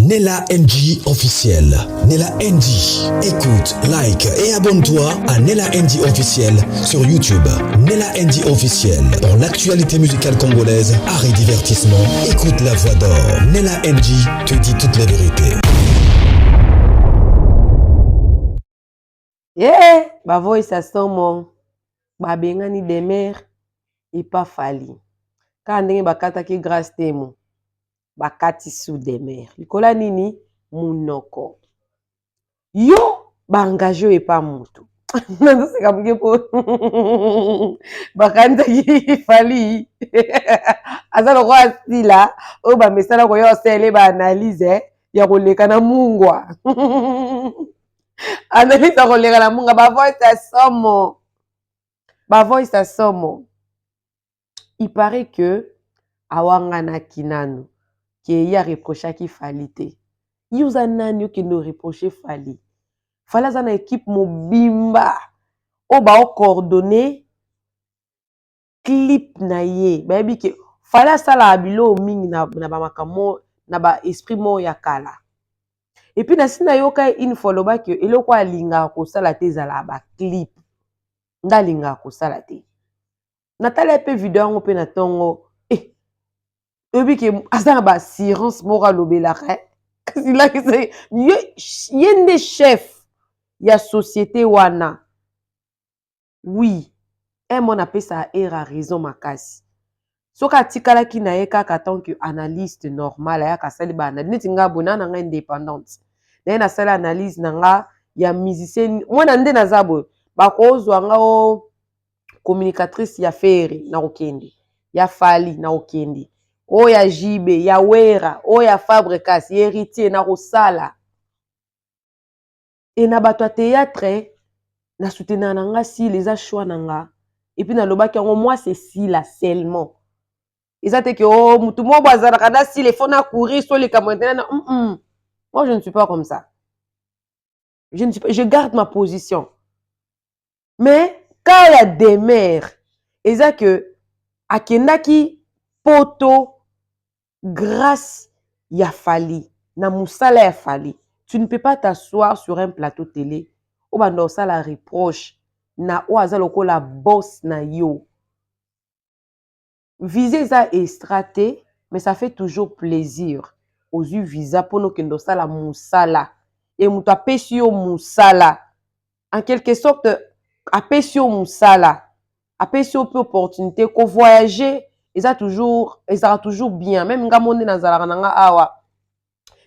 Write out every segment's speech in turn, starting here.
Nella NG officiel. Nella NG. Écoute, like et abonne-toi à Nella NG officiel sur YouTube. Nella NG officiel. Pour l'actualité musicale congolaise, art et divertissement, écoute la voix d'or. Nella NG te dit toute la vérité. Yeah, ba voice à somo. Ba bengani demer et pas fali. Ka ndenge bakataki grâce temo. Bakati sous demer. Likola nini munoko. Yo ba engagé et pas mutu. Nando se kabuke po. Bakantaki fali. Azalo kwa stila o ba mesala ko yo sele ba analyse ya koleka na mungwa. Analyse ya koleka na mungwa ba voice à somo. Ba voice à somo. Il paraît que awangana kinano qui y a reproché qui falite. Yuza nani qui nous reproché fali. Fala za na équipe mobimba o ba o coordonner clip na ye. Ba yebi ke fala sala abilo mingi na ba makamo na ba esprit mo ya kala. Et puis na sina yoka une follow back eloko alinga ko sala te zala ba clip. Ndalinga ko sala te. Natala pe vidéo ngo pe na tongo ebi ke azana ba assurance mora lobela ka kasi la ke se yende chef ya société wana. Oui, mon appelle ça a raison makasi. Soka tikala ki na ye kaka tant que analyste normal ya ka sali ba analyse neti nga bona na nga indépendante. Na na sala analyse na nga ya musicien mwana nde na zabo ba kozwa nga o communicatrice ya Fere na okende ya Fali na okende o ya Jibe ya Wera o ya Fabrikas ya héritier na Rosala et na bato théâtre na soutenir nanga si les choix nanga et puis na lobaki yango moi c'est si la seulement ils te que oh mutu mo bazana kana si les fonds na courir sur les camarades moi je ne suis pas comme ça, je garde ma position. Mais quand il y a des mères ils que akendaki poto grâce ya Fali na musala ya Fali, tu ne peux pas t'asseoir sur un plateau télé ou bando ça la reproche na oaza lokola boss na yo. Viser ça estraté, mais ça fait toujours plaisir aux yeux visa pour nous kendo ça la musala et muto apesi yo musala en quelque sorte apesi yo musala apesi yo peu opportunité ko voyager ils a toujours bien même nga monde nazala nanga awa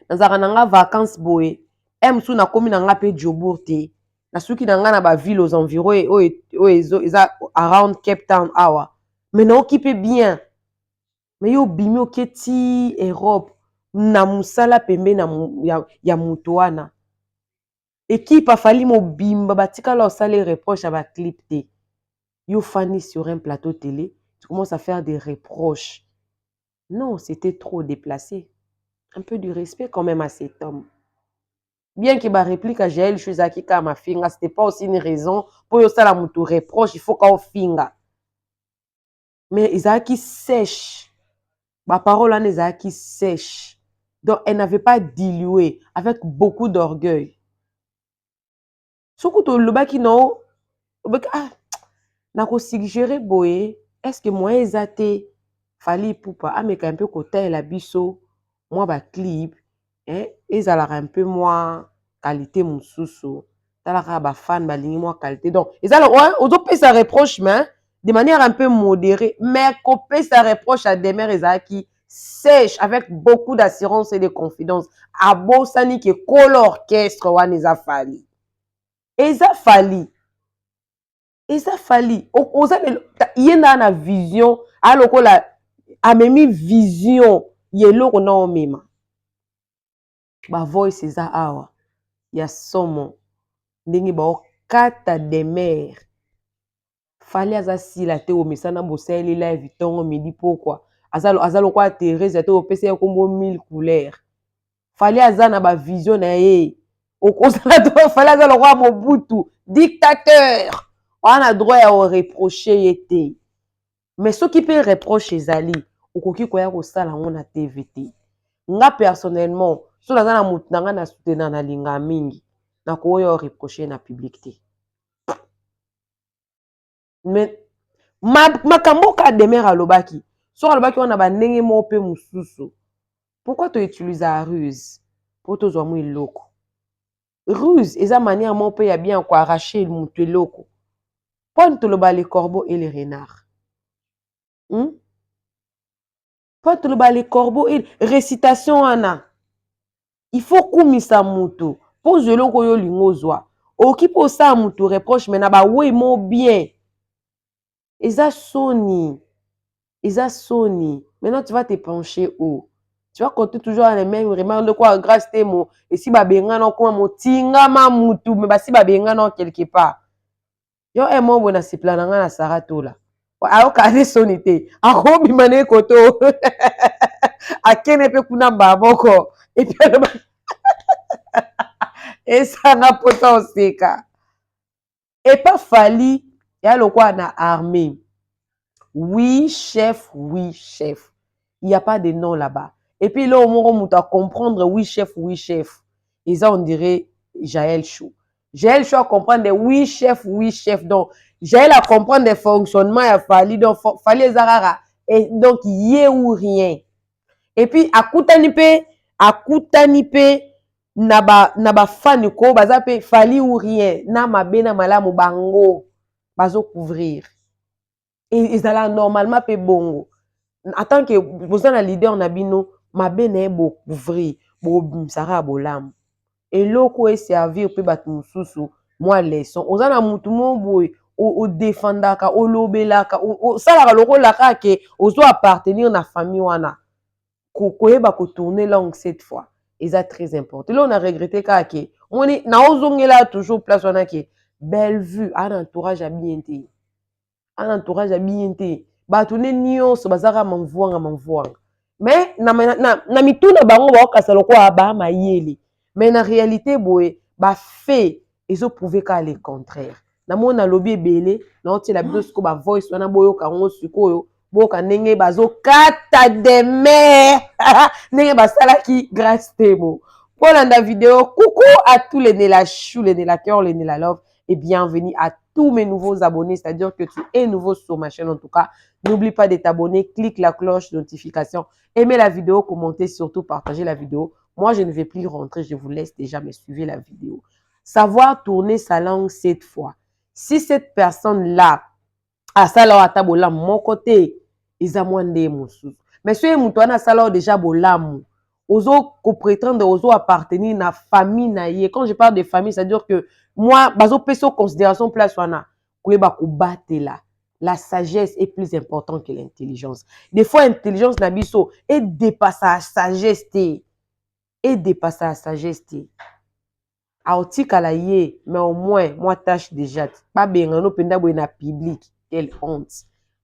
nazala nanga vacances boé emsu na komi nanga pe joburte na suki nanga na ba ville aux environs eza around Cape Town awa mais na occupé bien mais yo bimi oketi Europe na musala pembe na ya mutu wana équipe afali mobimba batika la osala reproche à ba clip te yo fani sur un plateau télé tu commences à faire des reproches. Non, c'était trop déplacé. Un peu de respect quand même à cet homme. Bien que ma réplique à Jaël Chuzaki ma finga, c'était pas aussi une raison pour que ça la moutou reproche, il faut qu'on finga. Mais Isaki sèche. Ma parole en Isaki sèche. Donc elle n'avait pas dilué avec beaucoup d'orgueil. Surtout le baki non, n'a pas suggéré boye, est-ce que moi ezate fali poupa ameka un peu côté la biso moi ba clip ezala un peu moins qualité mususu talaka ba fan ba lingi moi qualité donc ezala ouais ozo pe sa reproche mais de manière un peu modérée mais copé sa reproche à des mères ezaki sèche avec beaucoup d'assurance et de confidence a bosani que col orchestre wana eza fali eza fali oza yenda na vision alokola amemi vision yeloko na omema ba voice eza awa ya somo ndenge ba okata de mer fali aza sila te omesana boseli live tongo midi pourquoi azalo kwa Thérèse te opesa ya kombo 1000 couleurs fali aza na ba vision na ye okozala to fali aza lokwa Mobutu dictateur on a droit à reprocher yete mais ce qui peut reprocher ezali okoki koya kosala ngo na TVT nga personnellement so naza na motu na nga na soutenir na linga mingi na koyo reprocher na publicité mais makambo ka demeure alobaki so alobaki wana bandenge mo pe mususu pourquoi tu utilises la ruse pour tozwa mu eloko ruse eza manière mo pe ya bien ko arracher mutu eloko pon toloba les corbeaux et les renards pon toloba les corbeaux et récitation wana il faut kumisa mutu po zeloko yo lingo zwa oki po sa mutu reproche mais na ba we mo bien eza soni. Maintenant, tu vas te pencher où? Tu vas compter toujours les mêmes remarques de quoi grâce tes mots. Et si babenga non comme mo tinga ma mutu, mais si babenga non quelque part. Yo un mot bona se plananga na sarato là. Ayo kade sonité. Ako bimane koto. Akene pe kuna baboko. Et puis et ça n'a pas oseka. Et pas fali ya lokwa na armée. Oui, chef, oui, chef. Il n'y a pas de nom là-bas. Et puis là, on va comprendre oui, chef, oui, chef. Et ça, on dirait Jaël Chou. Jaël Chou à comprendre des oui, chef, oui, chef. Donc, Jaël à comprendre des fonctionnements, il a fallu, donc, fallait Zarara. Et donc, y est ou rien. Et puis, à Koutanipe, naba fan ko, bazape, fallait ou rien. Na mabena malamu bango, bazo couvrir. Et ils allaient normalement pe bongo. En tant que vous êtes un leader na bino, ma bene bo couvrir, bo sara bolam. Et loko est servir pe bat mususu, moi leçon. Vous êtes un mutu mo boy, o défendaka, o lobelaka, o sala loko laka ke ozo appartenir na famille wana. Koyeba ko tourner langue cette fois. Et ça très important. Là on a regretté que on est na ozongela toujours place wana ke belle vue, un entourage habienté. Un entourage habienté. Batune nyonso bazaka manvuanga. Mais na mituna bango ba okasa lokwa ba mayele. Mais na réalité boye ba fait ezo prouver ka le contraire. Na mona lobby ebele na oti la biso ko ba voice wana boyo ka ngo sikoyo boka ndenge bazo kata de mer. Ndenge basala ki grâce temo. Pour la vidéo, coucou à tous les Nela Chou, les Nela Cœur, les Nela Love et bienvenue à tous mes nouveaux abonnés, c'est-à-dire que tu es nouveau sur ma chaîne en tout cas. N'oublie pas de t'abonner, clique la cloche de notification, aimez la vidéo, commentez, surtout partagez la vidéo. Moi, je ne vais plus rentrer, je vous laisse déjà me suivre la vidéo. Savoir tourner sa langue cette fois. Si cette personne-là a ça là à tabola mon côté, ils ont moins de moussous. Mais si vous avez ça là déjà bolam, ozo ko prétendre ozo appartenir na famille na ye. Quand je parle de famille, c'est-à-dire que moi, bazo peso considération place wana, koyeba ko battre là. La sagesse est plus importante que l'intelligence. Des fois, l'intelligence n'a biso et dépasse la sagesse. Et dépasse la sagesse. Aotika la ye, mais au moins, moi, tâche déjà. Pas bien, on penda na public. Quelle honte.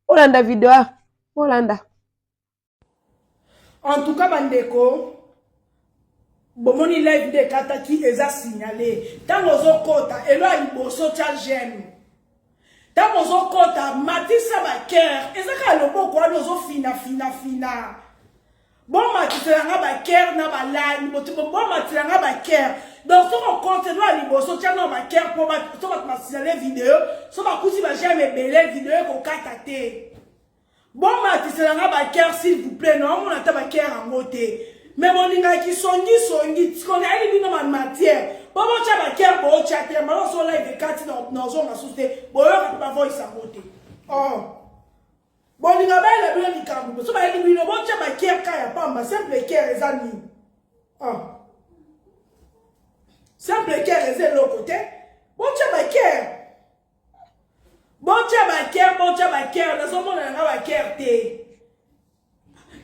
Olanda vidéo. Olanda. En tout cas, bandeko, bomoni live de kata qui est signalé. Tant aux kota, et là, il bosso tia j'aime. Tant aux kota, matissa ba cœur. Et ça, quand le bon quoi, nous fina. Bon matissa ba cœur, na ba line, bon matissa ba cœur. Donc, si on continue à li bosso tia na ba cœur pour ma signaler vidéo, so ba kusi ba j'aime belle vidéo ko kata te. Bon matisse nga ba cœur s'il vous plaît non on attend ba cœur en côté mais mon linga qui songi qu'on a éliminé ma matière bon cha ba cœur bo cha te ma so live kati dans zone na souté bo yo ba voice en côté oh bon linga ba la bien likambo so ba éliminé bon cha ba cœur ka ya pamba simple cœur les amis oh simple cœur les l'autre côté bon cha ba cœur bon tia ba cœur, na somo na ba cœur te.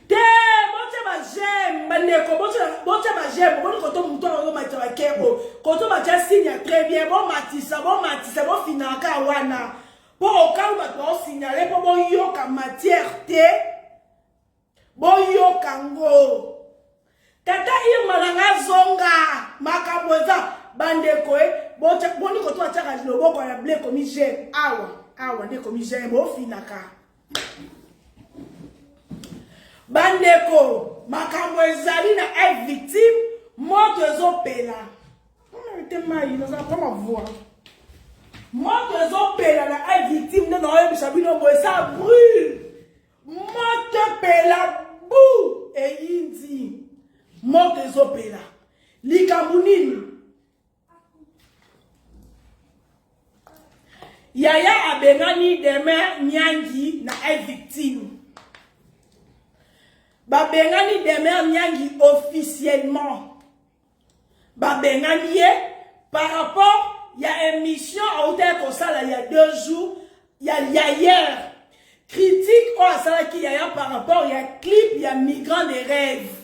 Bon tia ba j'aime, bandeko, bon tia ba j'aime, bon koto muto na ba tia ba cœur, koto ba tia signe très bien, bon matissa, bon finaka wana. Pour au cas où ba to signaler pour bon yoka matière te. Bon yoka ngo. Tata irma na zonga, makaboza, bandeko bon koto ataka loboko na blé comme j'aime. Awa ndeko mizembe ofinaka bandeko makambo ezali na victime ezopela. Nous allons pas voir. Moto ezopela na a victime de noye bisabino boy ça brûle. Moto pela bou et indi. Moto ezopela. Likambunini. Yaya abengani demain nyangi na a victime. Babengani demain nyangi officiellement. Babengani par rapport, il y a une mission à hauteur comme ça, là, il y a 2 jours, il y a hier. Critique à ça qu'il y a par rapport, il y a clip, il y a migrants des rêves.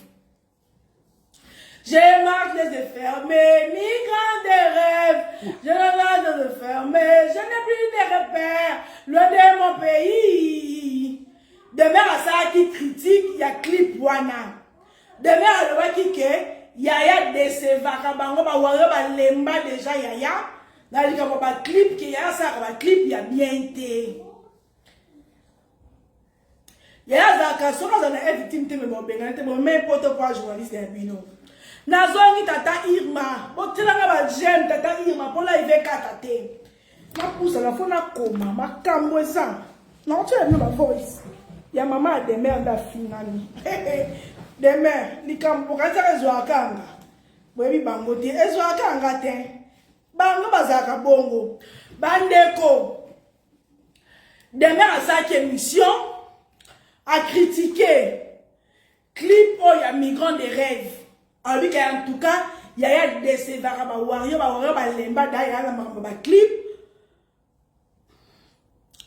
J'ai marre de les fermer, migrants des rêves. Je marre de les fermer, je n'ai plus de repères, loin de mon pays. Demain à ça qui critique, il y a clip wana. Demain à l'ouest qui que Yaya décevaka bango ba waro ba lemba déjà Yaya na lika ba clip ki Yaya ça ba clip ya bien été Yaya zaka soma za na victime te me bo benga te bo me poto kwa journaliste ya bino na zongi tata Irma bo tela ba jeune tata Irma pour la ive kata te na pousa la fona koma makambo esa na ocha na voice ya mama de merde finali demain, les camporations ezwakanga. Webi bango te ezwakanga te. Bango bazaka bongo. Bandeko. Demain à sa émission a critiqué clip où il y a migrants des rêves. En tout cas, il y a des sévères ba wario ba lemba da ya ba clip.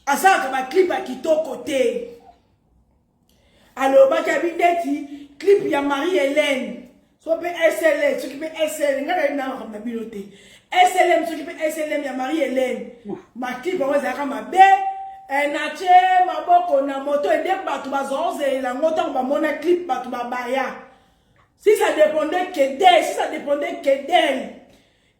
Asa ba clip a kito côté. Alors ba kabindeti clip ya Marie-Hélène. So pe SLM, so pe SLM, ngala na ko na bilote. SLM, so pe SLM ya Marie-Hélène. Ma clip wa zaka mabe, na che maboko na moto ede batu bazonze la moto ba mona clip batu babaya. Si ça dépendait que d'elle, si ça dépendait que d'elle.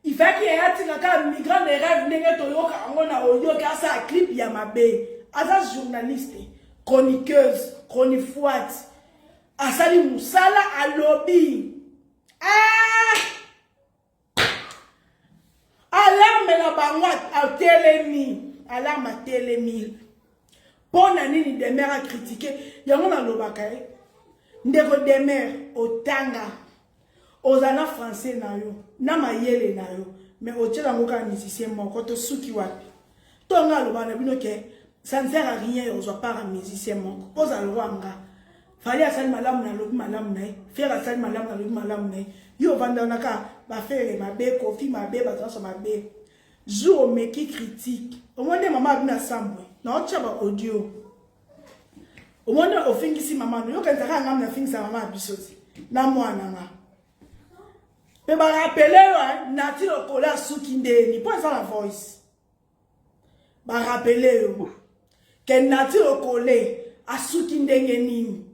Il fait qu'il y a un migrant de rêve n'enge toyoka ngona oyo ka sa clip ya mabe. Asa journaliste, chroniqueuse, chroniqueuse. Asali musala a lobby. Alarme la bangwat a telemi. Alarme a telemi. Pour nani demeure à critiquer. Yango na lobaka. Ndeko demeure au tanga. Aux ana français na yo. Na mayele na yo. Mais au tchela moka musicien moko to suki wapi. Tonga lobana bino ke. Ça ne sert à rien aux pas musicien moko. Pose à l'ouanga. Fallait à malam na lobi malam na faire à malam na lobi malam na yo vanda naka ba faire ma be kofi ma be ba transo ma be jour me qui critique au moins maman bina samwe na ocha ba audio au moins au fingi si maman yo kan taka ngam na fingi sa maman bisoti na mwana nga pe ba rappeler wa na ti lo kola suki ndeni point ça la voice ba rappeler yo que na ti lo kolé a suki ndenge nini.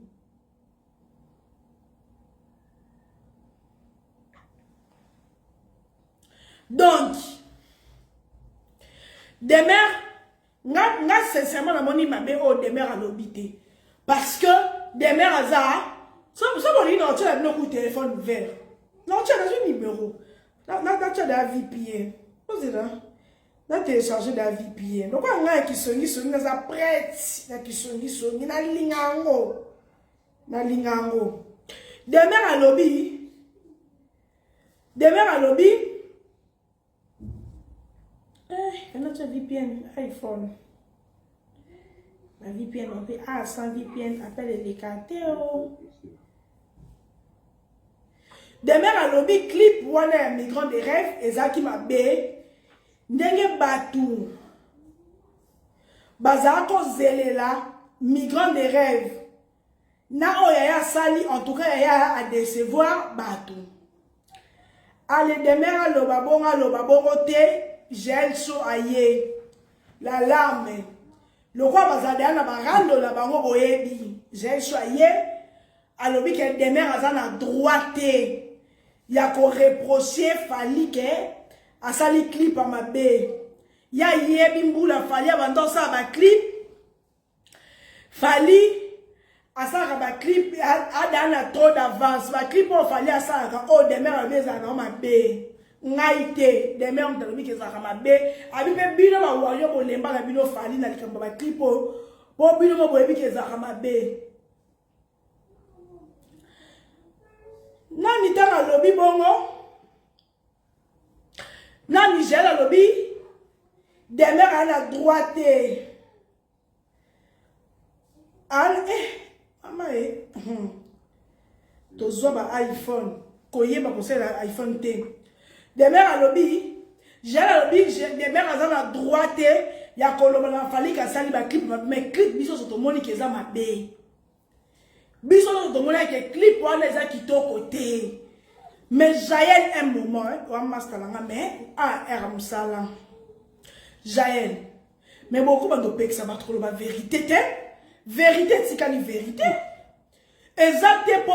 Donc, demain, nga sincèrement la moni ma bé au demain à l'obité. Parce que demain à ça, ça mon ligne tu as no téléphone vert. Non, tu as un numéro. Là tu as la VPN. Vous là. Là télécharger la VPN. Donc on a qui songi na za prête, na qui songi na lingango. Na lingango. Demain à lobby. Demain à lobby. Notre VPN iPhone. La VPN, on peut sans VPN, appelle les cartes. Demain, à lobby clip, on a un migrant des rêves, et ça qui m'a bé. N'enge batou. Bazako zelela, migrant des rêves. Na oyaya sali, en tout cas, yaya à décevoir batou. Allez, demain, à l'obabongo te. J'ai chaud aïe la larme le roi bazadé na barando la bango boyebi j'ai chaud aïe alobi que demain azana droite ya ko reprocher fali que asali clip à ma bé ya yebi mbula fali abando sa ba clip fali asalaka baclip adana na trop d'avance baclip oyo fali asalaka oyo demer abe ezalaka na mabe ngai te demer mtalobiki ezalaka mabe abi mpe bino bawario bolemba na bino fali na likambo baclip oyo po bino mo boyebiki ezalaka mabe nani ntango alobi bongo nani gel alobi demer aa na droit te mama tozwa ba iPhone koyeba kosala iPhone te demer alobi gel alobi demer aza na droit te ya koloba na fali kasali baclip mais clip biso so tomoni ke eza mabe biso so tomoni ke clip wana eza kitoko te mais Jaël un moment wa master langa mais era musala Jaël mais beaucoup bando pekisa batolo ba vérité te vérité tikali vérité exacte po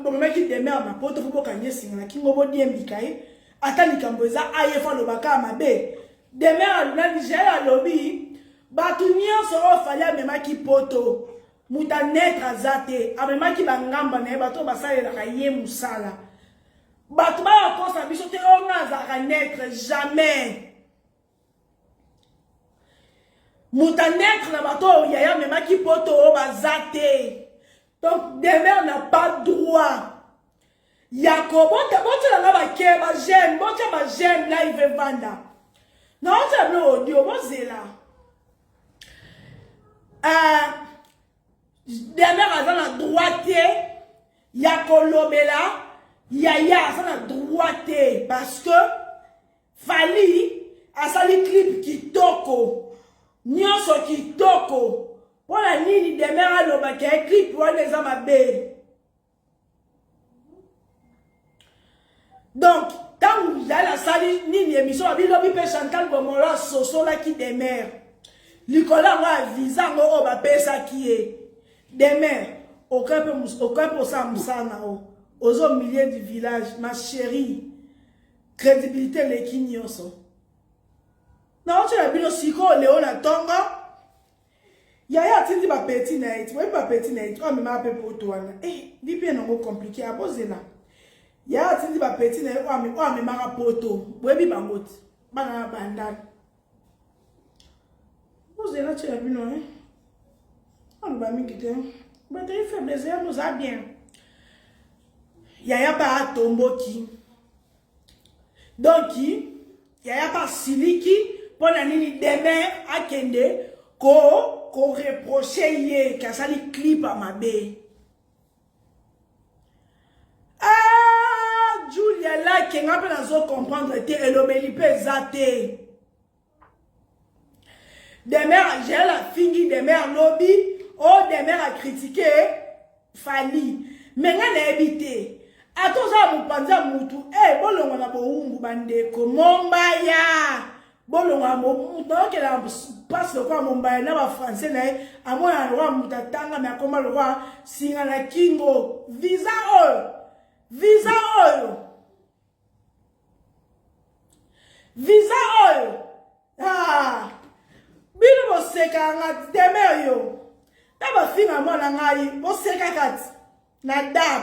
bomema ki demer na poto fo bokanye singa kingo bodie mbikai ata likambo eza ayefa lobaka mabe demer na Nigeria lobi batu nyonso ofali amemaki poto muta netre azate amemaki bangamba na ye bato basalelaka ye musala bato bakosa biso te onga azalaka netre jamais muta netre na bato yaya amemaki poto oyo baza te donc demer n'a pas droit Yako bote na ba ke ba j'aime bote ba j'aime là il veut vendre non ça no audio bozela demer aza na droite Yako lobela yaya aza na droite parce que fali asali clip kitoko nyonso kitoko pona nini demer aloba ke clip wana eza mabe. Donc, quand vous allez à la salle, ni émission, il y a Chantal Gomola, Soso, là qui demeure. Nicolas, moi, visa, on va payer ça qui est. Demeure. Aucun pour ça, Moussana, aux milieu du village, ma chérie. Crédibilité, les Kinyoso. Non, tu as vu le psycho, Léon, la tonga. Yaya, tu dis, ma petite naït. Oui, ma petite naït. Oh, mais ma petite pour toi. Eh, dis bien, non, compliqué. À poser là. Ya tindi ba petit na o me mara poto boyebi bangoti bana bandana vous êtes là tu as vu non on va mingi te ba te faiblesse ya nous a bien ya ba tomboki donc ya ba siliki pona nini demer akende ko reprocher ye kasali clip à mabe Julia là qui n'a pas besoin de comprendre te elobeli pe zate. Demer j'ai la fingi demer lobby oh demer a critiqué Fali mais nga évité atoza mupanza mutu bolongo na boumbu bandeko mombaya bolongo mo donc la passe le quoi mombaya na ba français na amona roi mutatanga mais akoma le roi singa na kingo visa oyo bino boseka nga demer yo taba finga mwana ngai boseka kati na dab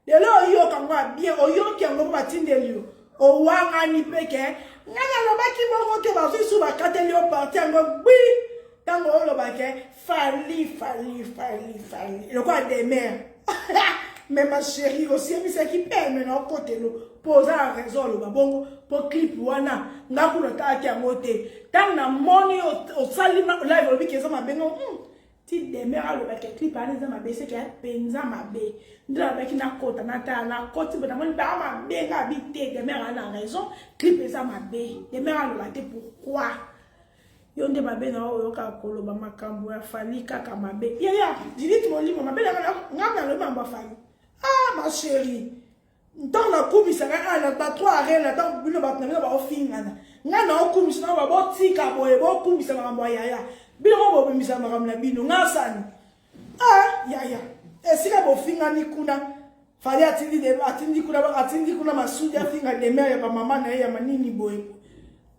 lelo yo kangwa bien oyo kiango batindeli yo o wanga ni peke ngana lobaki moko ke bazu ba kateli o parti ngo bi tango lobake fali le quoi demer. Mais ma chérie, aussi, c'est qui permet de côté poser la raison, le babongo, pour clip wana, n'a pas le temps qui a monté. Tant na money au salut, live, le biquet, ça m'a bénon. Si des mères, le clip, ça m'a baissé, qui a penza ma bé. N'a pas qui n'a côte, n'a côte, mais n'a pas ma bé, habité, des mères, elle a raison, clip, ça m'a bé. Des mères, elle a été pourquoi? Yonde mabe na oyo ka koloba makambo ya fali kaka mabe. Ya, dis mon livre, mabe na le mamba fali. Ah ma chérie, dans la coupe ça na ba 3 arena dans bino ba na ba ofingana. Nga na okumi sina ba botika boye bo kumi sa mambo ya. Bino bo bo misa makamna bino ngasani. Ah ya. Esika bo fingani kuna fali atindi kuna masudi afinga de mer ya ba mama na ya manini boye.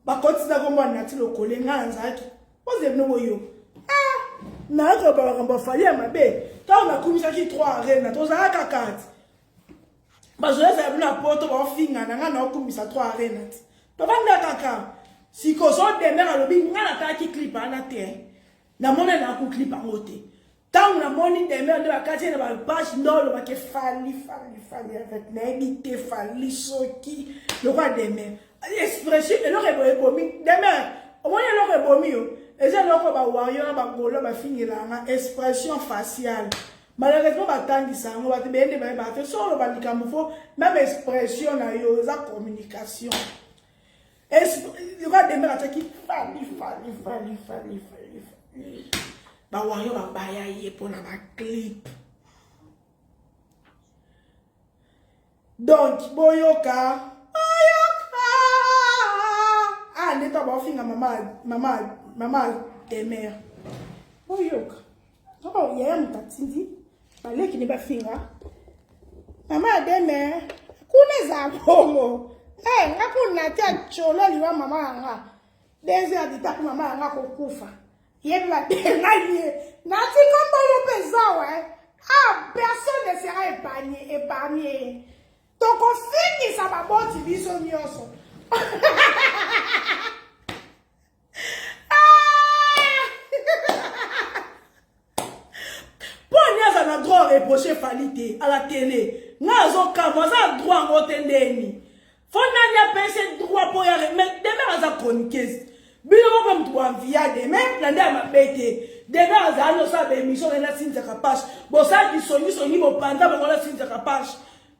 Ba koti na komba na tilo kolenga nzaki. Oze bino boyo. Ah Na ko ba ko ba fali ma be. Ta na kumisa ki 3 arena, to za ka 4. Ba zo za buna poto ba finga na kumisa 3 arena. To vanda kaka. Si ko so de mera lobi ngana ta ki clip ana te. Na mona na ku clip angote. Tant na moni de mera de ba kati na ba page ndolo ba ke fali avec na ebité fali soki. Le roi de mer. Expression et le rebomi de mer. Au moins le rebomi yo. Et c'est là que ba warrior ba golo ba finira na expression faciale. Malheureusement ba tangi ça on va te bende ba te solo ba likamufo même expression na yo za communication. Le roi de mer qui fali. Ba warrior ba baya ye pour na ba clip. Donc boyoka ah neta ba finga maman de mère boyoka oh yaya mutatindi baleki ne ba finga maman de mère kuna za bongo ngakuna tia cholo liwa mama anga des heures de tape mama anga kokufa yebe ba de ngalie nati kombo yo pesa ouais ah personne ne sera épargné donc on finit ça va bon division nyoso Pour nous, droit reprocher Falite à la télé. Nous avons droit à notre ennemi. Faut n'a pas ce droit pour y aller. Mais demain, on a chroniqué. Bilo comme droit via demain, l'année m'a bêté. Demain, on a nos émissions de la signe de capage. Bon, ça, ils sont au pendant, on a signe de capage.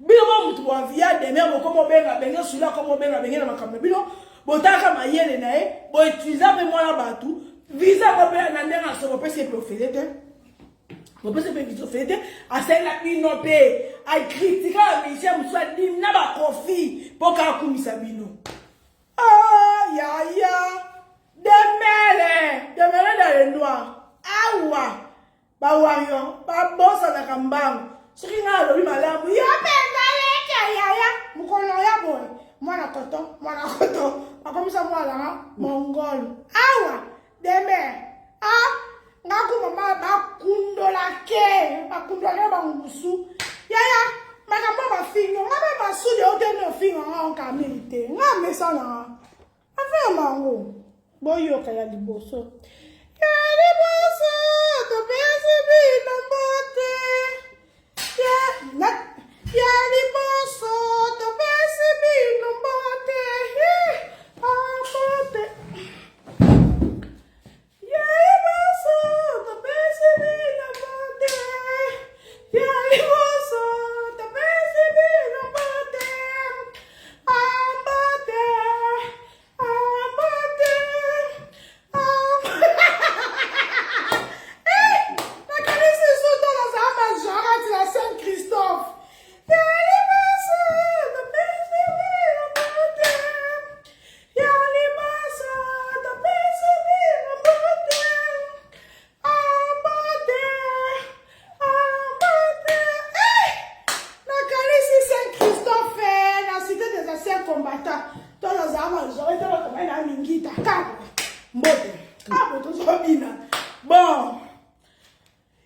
Bilo comme droit via demain, comme on va venir sur là, comme on va venir dans ma caméra. Bilo, bon, t'as qu'à mailler les naïs, bon, utiliser moi là-bas tout. Visa, on peut aller dans ce qu'on peut se profiler. On peut se profiler. À celle là, ils n'ont pas à critiquer la mission, soit dit, n'a pas confié pour qu'à commis sa bino. Ah, ya. Demele dans le noir. Awa. Ba wayo, ba bossa na kambang. Soki nga lobi malamu. Yo pengale ya. Mukono ya boy. Mwana koto. Akomisa mwala mongol. Awa. Deme. Ngaku mama bakundola ke. Bakundola ba ngusu. Yaya. Makambo ba fingo. Ngabe ba sude oteno fingo nga kamilite. Nga mesana. Afa mango. Boyo kaya liboso. Ya liboso, to pesi bino mbote. Ya liboso, to pesi bino mbote. Mbote. Ya liboso, to pesi bino mbote. Ya liboso, to pesi bino mbote. Bon,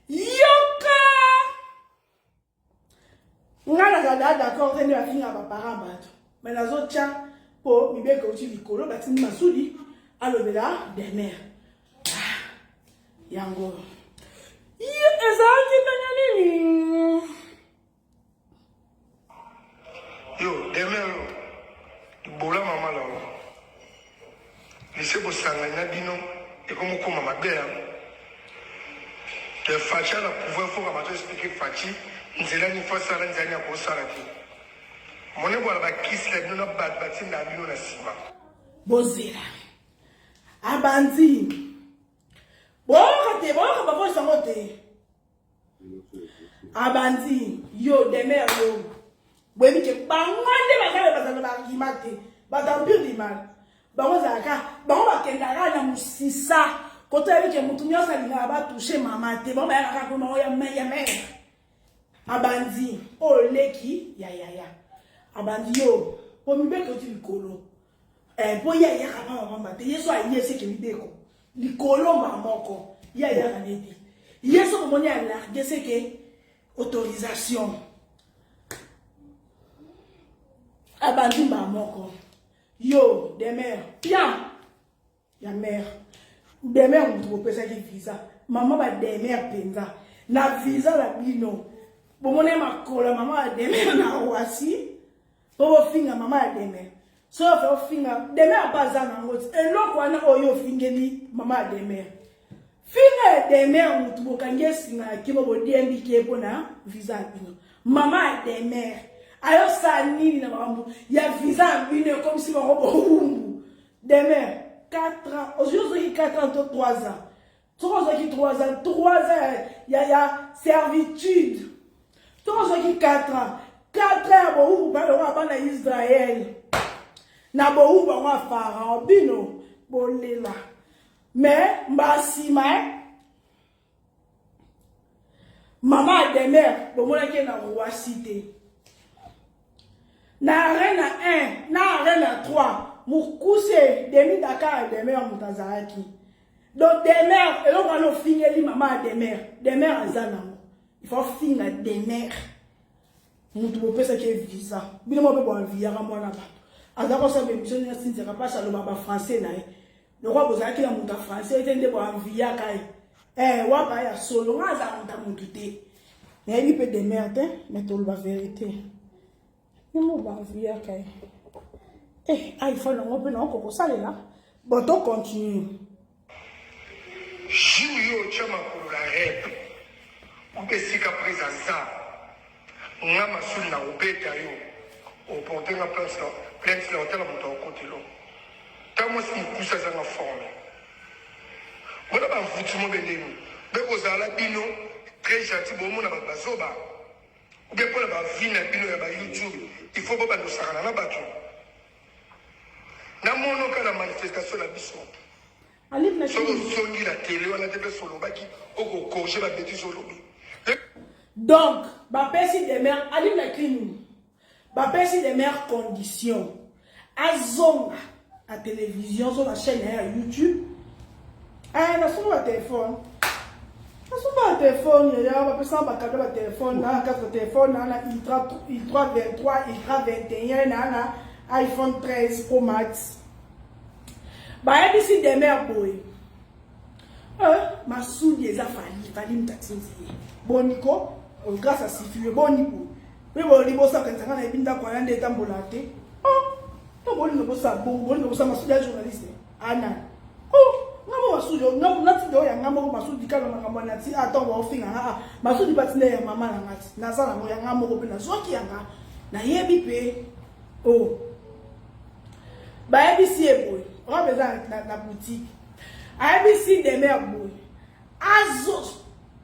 yoka. D'accord, on va finir avec parents. Mais les autres, pour me dire que tu vis colo, tu m'as soudi. Alors, là, des mères. Yango. Yo, des mères. Bola maman là. Laissez vos sangs, bino. Et comme on commence à ma guerre. Le Facha la pouvoir faut que je explique Fachi. Nous allons faire ça dans les années pour ça. Mon époux a kiss la nous n'a pas bâti la bio na sima. Bozera. Abandi. Bon quand pas sangote. Abandi yo demer yo. Bwebi ke bangande bakale bazana bakimate. Badambir di mal. Bango zaka, bango bakendara na musisa. Koto ya ke mutu nyosa linga ba toucher mama te. Bango ya kaka ko ya me. Abandi o leki ya. Abandi yo, po mi beko ti likolo. Po ya kama mama te. Yeso a yese ke mi beko. Likolo mamoko. Ya kaneti. Hier, ce moment, il a largué, c'est que autorisation. Abandimba moko. Yo, des mères. Bien. Ya mère. Des mères, on trouve ça qui visa. Maman va des mères penza. Na visa la bino. Bon, mon ma cola, maman a des mères na wasi. Pour finga, maman a des mères. Sauf au finga, des mères pas à n'angot. Et l'autre, on a oyo fingeli, maman a des mères. Finga des mères, on trouve qu'un yes, qui va vous dire indiquer pour na visa bino. Maman a des mères. Alors ça ni na mambo ya visa bino comme si on robot demain 4 ans aujourd'hui 4 ans 3 ans 3 ans 3 ans il y a servitude 3 ans 4 ans 4 ans bon ba na Israël na bo ba pharaon bino bolela mais mbasima maman de mère bon moi qui na roi cité na arena 1, na arena 3, moukousse demi Dakar de mer mutazaraki. Donc des mères, et on va nous finir les mamans des mères à Zanamo. Il faut finir des mères. Nous devons pas ce qui est visa. Bien moi peut envier à moi là-bas. Alors ça même je ne sais pas ça le baba français là. Le roi vous a qui la muta français était de envier à kai. Wa ba ya solo nga za muta mutute. Mais il peut des mères mais tout la vérité. iPhone on peut non koko sale là bon to continue Julio chama pour la rep on peut sika présence nga masul na obeta yo au porter la place là plein de hôtel à mon côté là tant moi si kusa za na forme bona ba mvutumo bendenu beko za la bino très gentil bon mona ba bazoba ou bien pour la vie na bino ya ba YouTube il faut pas nous sarana na bato na mono ka la manifestation la biso ali na so songi la télé on a des solo baki oko corriger la bêtise au lobby donc ba pesi de mère ali na clinique ba pesi de mère condition azonga à télévision sur la chaîne ya YouTube na sur le téléphone. Un téléphone, il y a un cadeau de téléphone, un quatre téléphone, un i3 23, i3 21, un iPhone 13 Pro Max. Bah, et ici des mères boy. Ma soude les a fallu me taxer. Bon Nico, grâce à Sifu, bon Nico. Mais bon, les boss à 15 ans, les binda quoi, un des tambolatés. Oh, bon Nico, ça bon, ça ma soude journaliste. Anna. Oh. Ngamo masudo ngamo nati do ya ngamo masudi kana ngamo nati atongo ofinga masudi batile ya mama na ngati nazala ngo ya ngamo ko pena zoki yanga na yebi pe oh ba ABC boy on besoin na boutique ABC de mer boy azo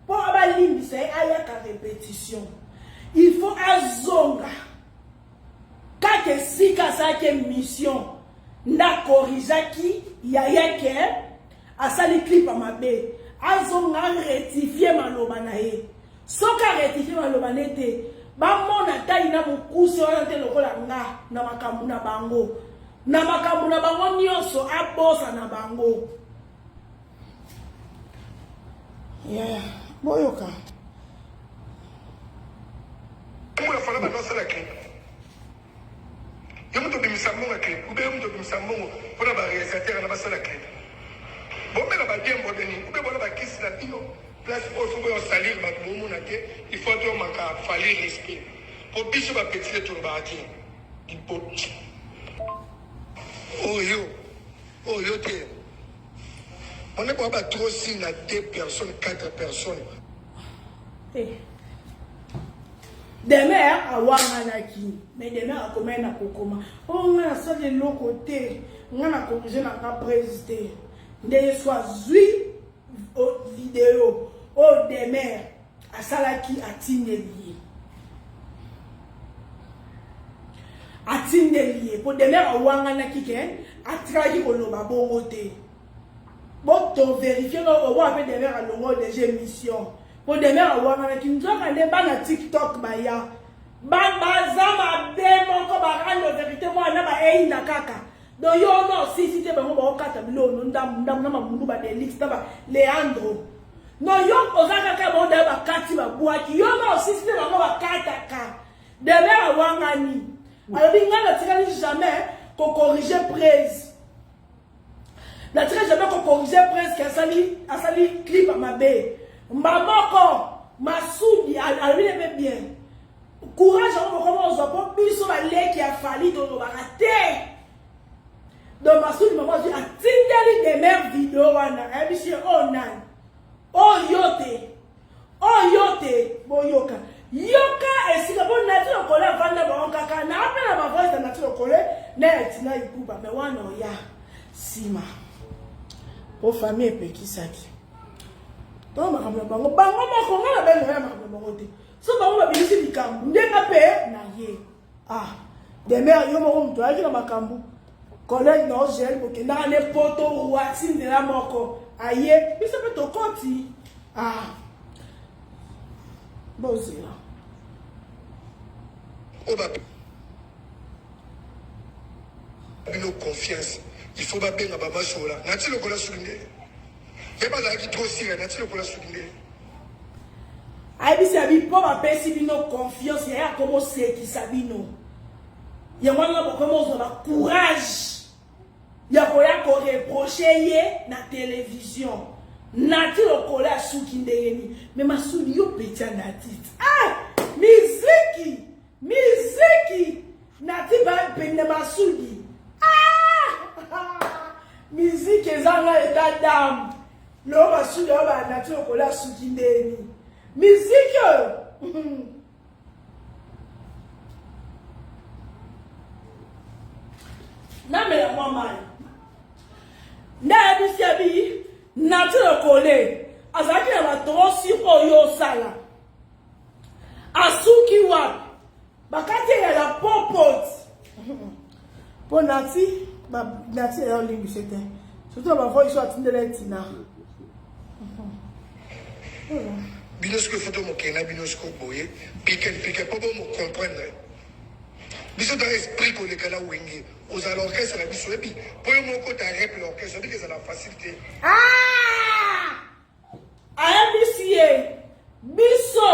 pour ba limbi c'est aya ka répétition il faut azonga kake sika sa ke mission na corrigeaki ya yake asali clip à ma bé azonga rectifier maloba na ye soka rectifier maloba nete ba mona tayi na mukuse wana te lokola nga na makambu na bango nyonso abosa na bango boyoka Moi, il faut la danser la clip. Il y a un peu de misamonga clip. Ou bien un peu de misamonga pour la réalisateur à la base de la clip. Bon, mais la bas-bien, ou bien la bas-kiss la bino. Place où il faut salir, il faut que tu fallir respect. Pour bicho va petit le tourbatin. Il faut. Oh yo, t'es. On n'est pas trop si à 2 personnes, 4 personnes. Demain, à Wanganaki, mais demain, à combien à Kokoma. On a ça de l'autre côté, on a corrigé la présidé. Des soit zui vidéo, au demain, à Salaki, à Tindelier. À Tindelier, pour demain, à Wanganaki, à Tragi, au Lobaboroté. Bon, tu vérifies, on va appeler demain à l'euro des émissions. Pour demain, on va avoir une TikTok. Baya. Bazama démon comme la vérité. Moi, on a un kaka. Donc, yo non, si tu es bon, on va Leandro. Non, yo ozaka ka bon da bakati ba boaki. Yo ma aussi c'était ba bakata ka. Demain wangani. Alors binga na tika jamais qu'on corriger prise. Na tika jamais qu'on corriger prise qui a sali clip à ma bé. Mbamoko Masudi alors il aimait bien. Courage on comment on pas biso ba leki a fali to ba raté. Donc Masudi maman dit atindeli des mêmes vidéos wana. Ebishi onan. Oh yote boyoka yoka esika bon natilo kole vanda ba onkaka na apela ba voice natilo kole na etina ikuba me wana ya sima o famille pekisaki to makambo bango moko ngala beno ya makambo bango te so bango ba bilisi likambu ndenga pe na ye demer yo moko mtu aki na makambo collègue no gel bokenda ne poto ruati ndela moko aye biso pe to koti bozela oba bino confiance il faut ba benga ba mashola nati lokola sulinde yeba la ki trop sire nati lokola sulinde aye biso abi po ba pesi bino confiance ya komo seki sabino ya mwana bokomo ba courage ya koya ko reprocher ye na télévision nati lokola suki ndeni mais masudi yo petia nati miziki nati ba pende masudi miziki ezanga eta dam lo masudi yo ba nati lokola suki ndeni miziki na me la mama na bisi abi nati lokole azaki na batosi oyo sala asuki wapi bakati ya la popot po nati ya lingi c'était surtout ba voix soit tindele tina binosco photo mo kena binosco boye pique pas bon mo comprendre biso dans esprit ko le kala wenge aux l'orchestre la biso et puis pour mo ko ta rep l'orchestre bi que ça la facilité ayebisi biso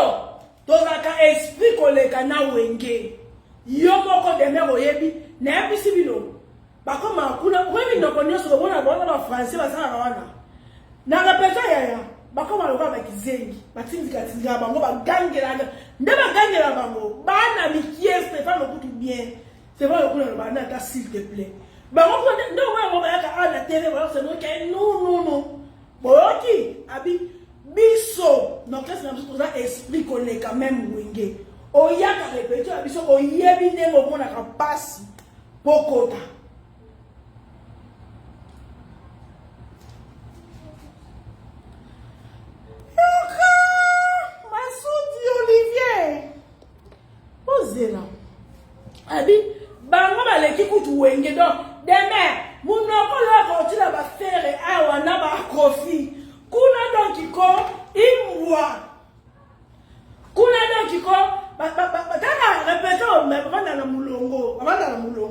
tozaka esprit koleka na wenge yo moko deme oyebi na yebisi bino bakoma kuna webi ndoko nyonso kobona bona ba français basala wana na repeta yaya bakoma loka bakizengi batindika bango bagangela nde bagangela bango bana mikie Stéphane okutu bien c'est vrai okuna bana ta s'il te plaît bango ndo wango bayaka ala télé voilà c'est donc non boki abi biso donc là c'est pour ça esprit koleka même wenge oyaka répéter biso oyebi ndenge omona ka pasi pokota abi bango baleki kutu wenge donc demain munoko la continue ba faire awa na ba kofi kuna donc ko imwa kuna donc ko bataka répéter mais bana na mulongo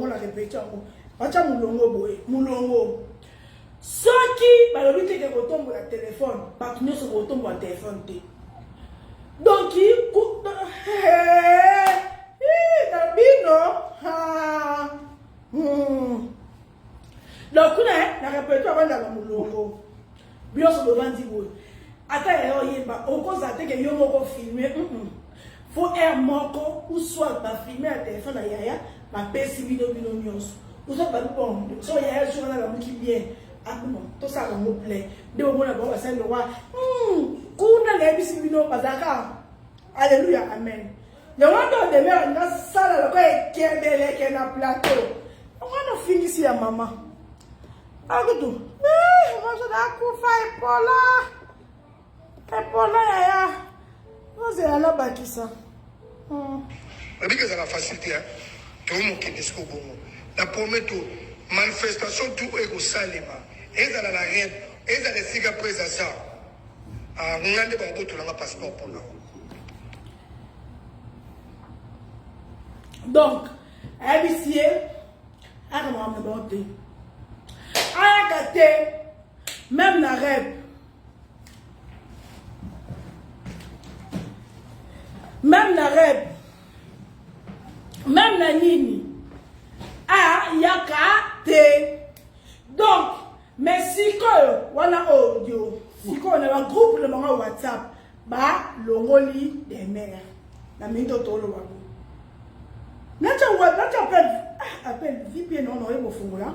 la répéter ko bacha mulongo boye mulongo soki balobi te ke kotombo la téléphone batunyo so kotombo la téléphone te donc donc kuna na répéter avant la mulongo bio so bandi boy ata yo yeba okoza te ke yo moko filmer faut air moko ou soit ba filmer à téléphone na yaya ba pesi video nyonso ou soit ba bon so yaya sur na la muki bien bon to ça on me plaît de bon na ba sa no wa kuna na bisi bino bazaka alléluia amen. Le monde de mer na sala le ko ekembele ke na plateau. On va finir ya mama. Agudu. Moi je da kufa epola ya. Nous allons la bakisa. Parce que ça la facilité hein. Tout le monde qui est jusqu'au bon. La prometto manifestation tout ego salema. Et ça la rien. Et ça les siga présent ça. Ah, on a des bambous tout le passeport pour nous. Donc, ABC, même la rep, même na rep même na nini yaka te donc mais sikoyo wana audio sikoyo na ba groupe le manga WhatsApp ba longoli des mères na minto tolo wabo nacha appelle VPN non ebo fungola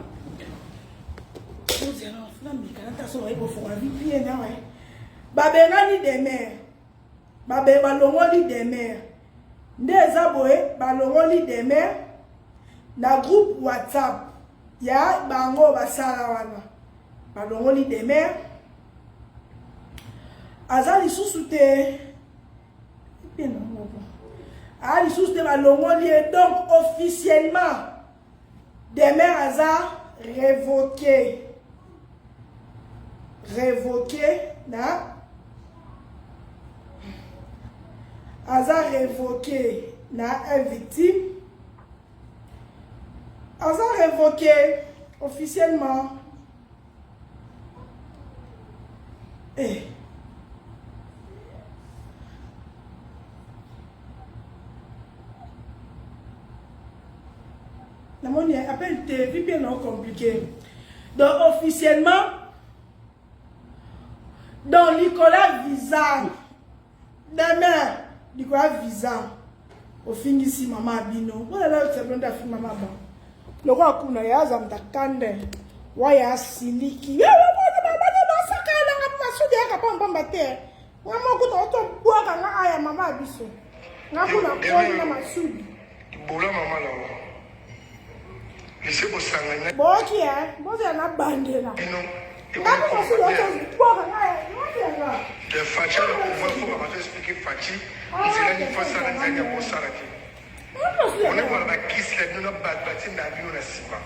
vous alors na mikana so ebo fungola VPN na ouais ba bengani des mères ba longoli des mères ndeza boye ba longoli des mères na groupe WhatsApp ya bango basala wana ba longoli des mères azali sous-souté Ali sous de la longoli donc officiellement des mères Aza révoqué na Aza révoqué na un victime Aza révoqué officiellement la monnaie appelle TV bien non compliqué. Donc officiellement, dans Nicolas Visa, demain, Nicolas Visa, au fin ici maman Bino, voilà là c'est bon d'affaire maman bon. Le roi kuna ya zamta kande, wa ya siliki. Ya wa maman sakala ngapa sudi ya kapa mbamba te. Ngamo kuto to bwa kanga aya mama biso. Ngakuna ko na masudi. Bola maman là. Laissez vos sangs. Bon, qui est? Bon, c'est un bandé là. Non. Les Fachi, on va expliquer Fachi. C'est là qu'il faut ça, la dernière pour ça. On est pour la kiss, nous n'avons pas de bâtiment d'avion à Siba.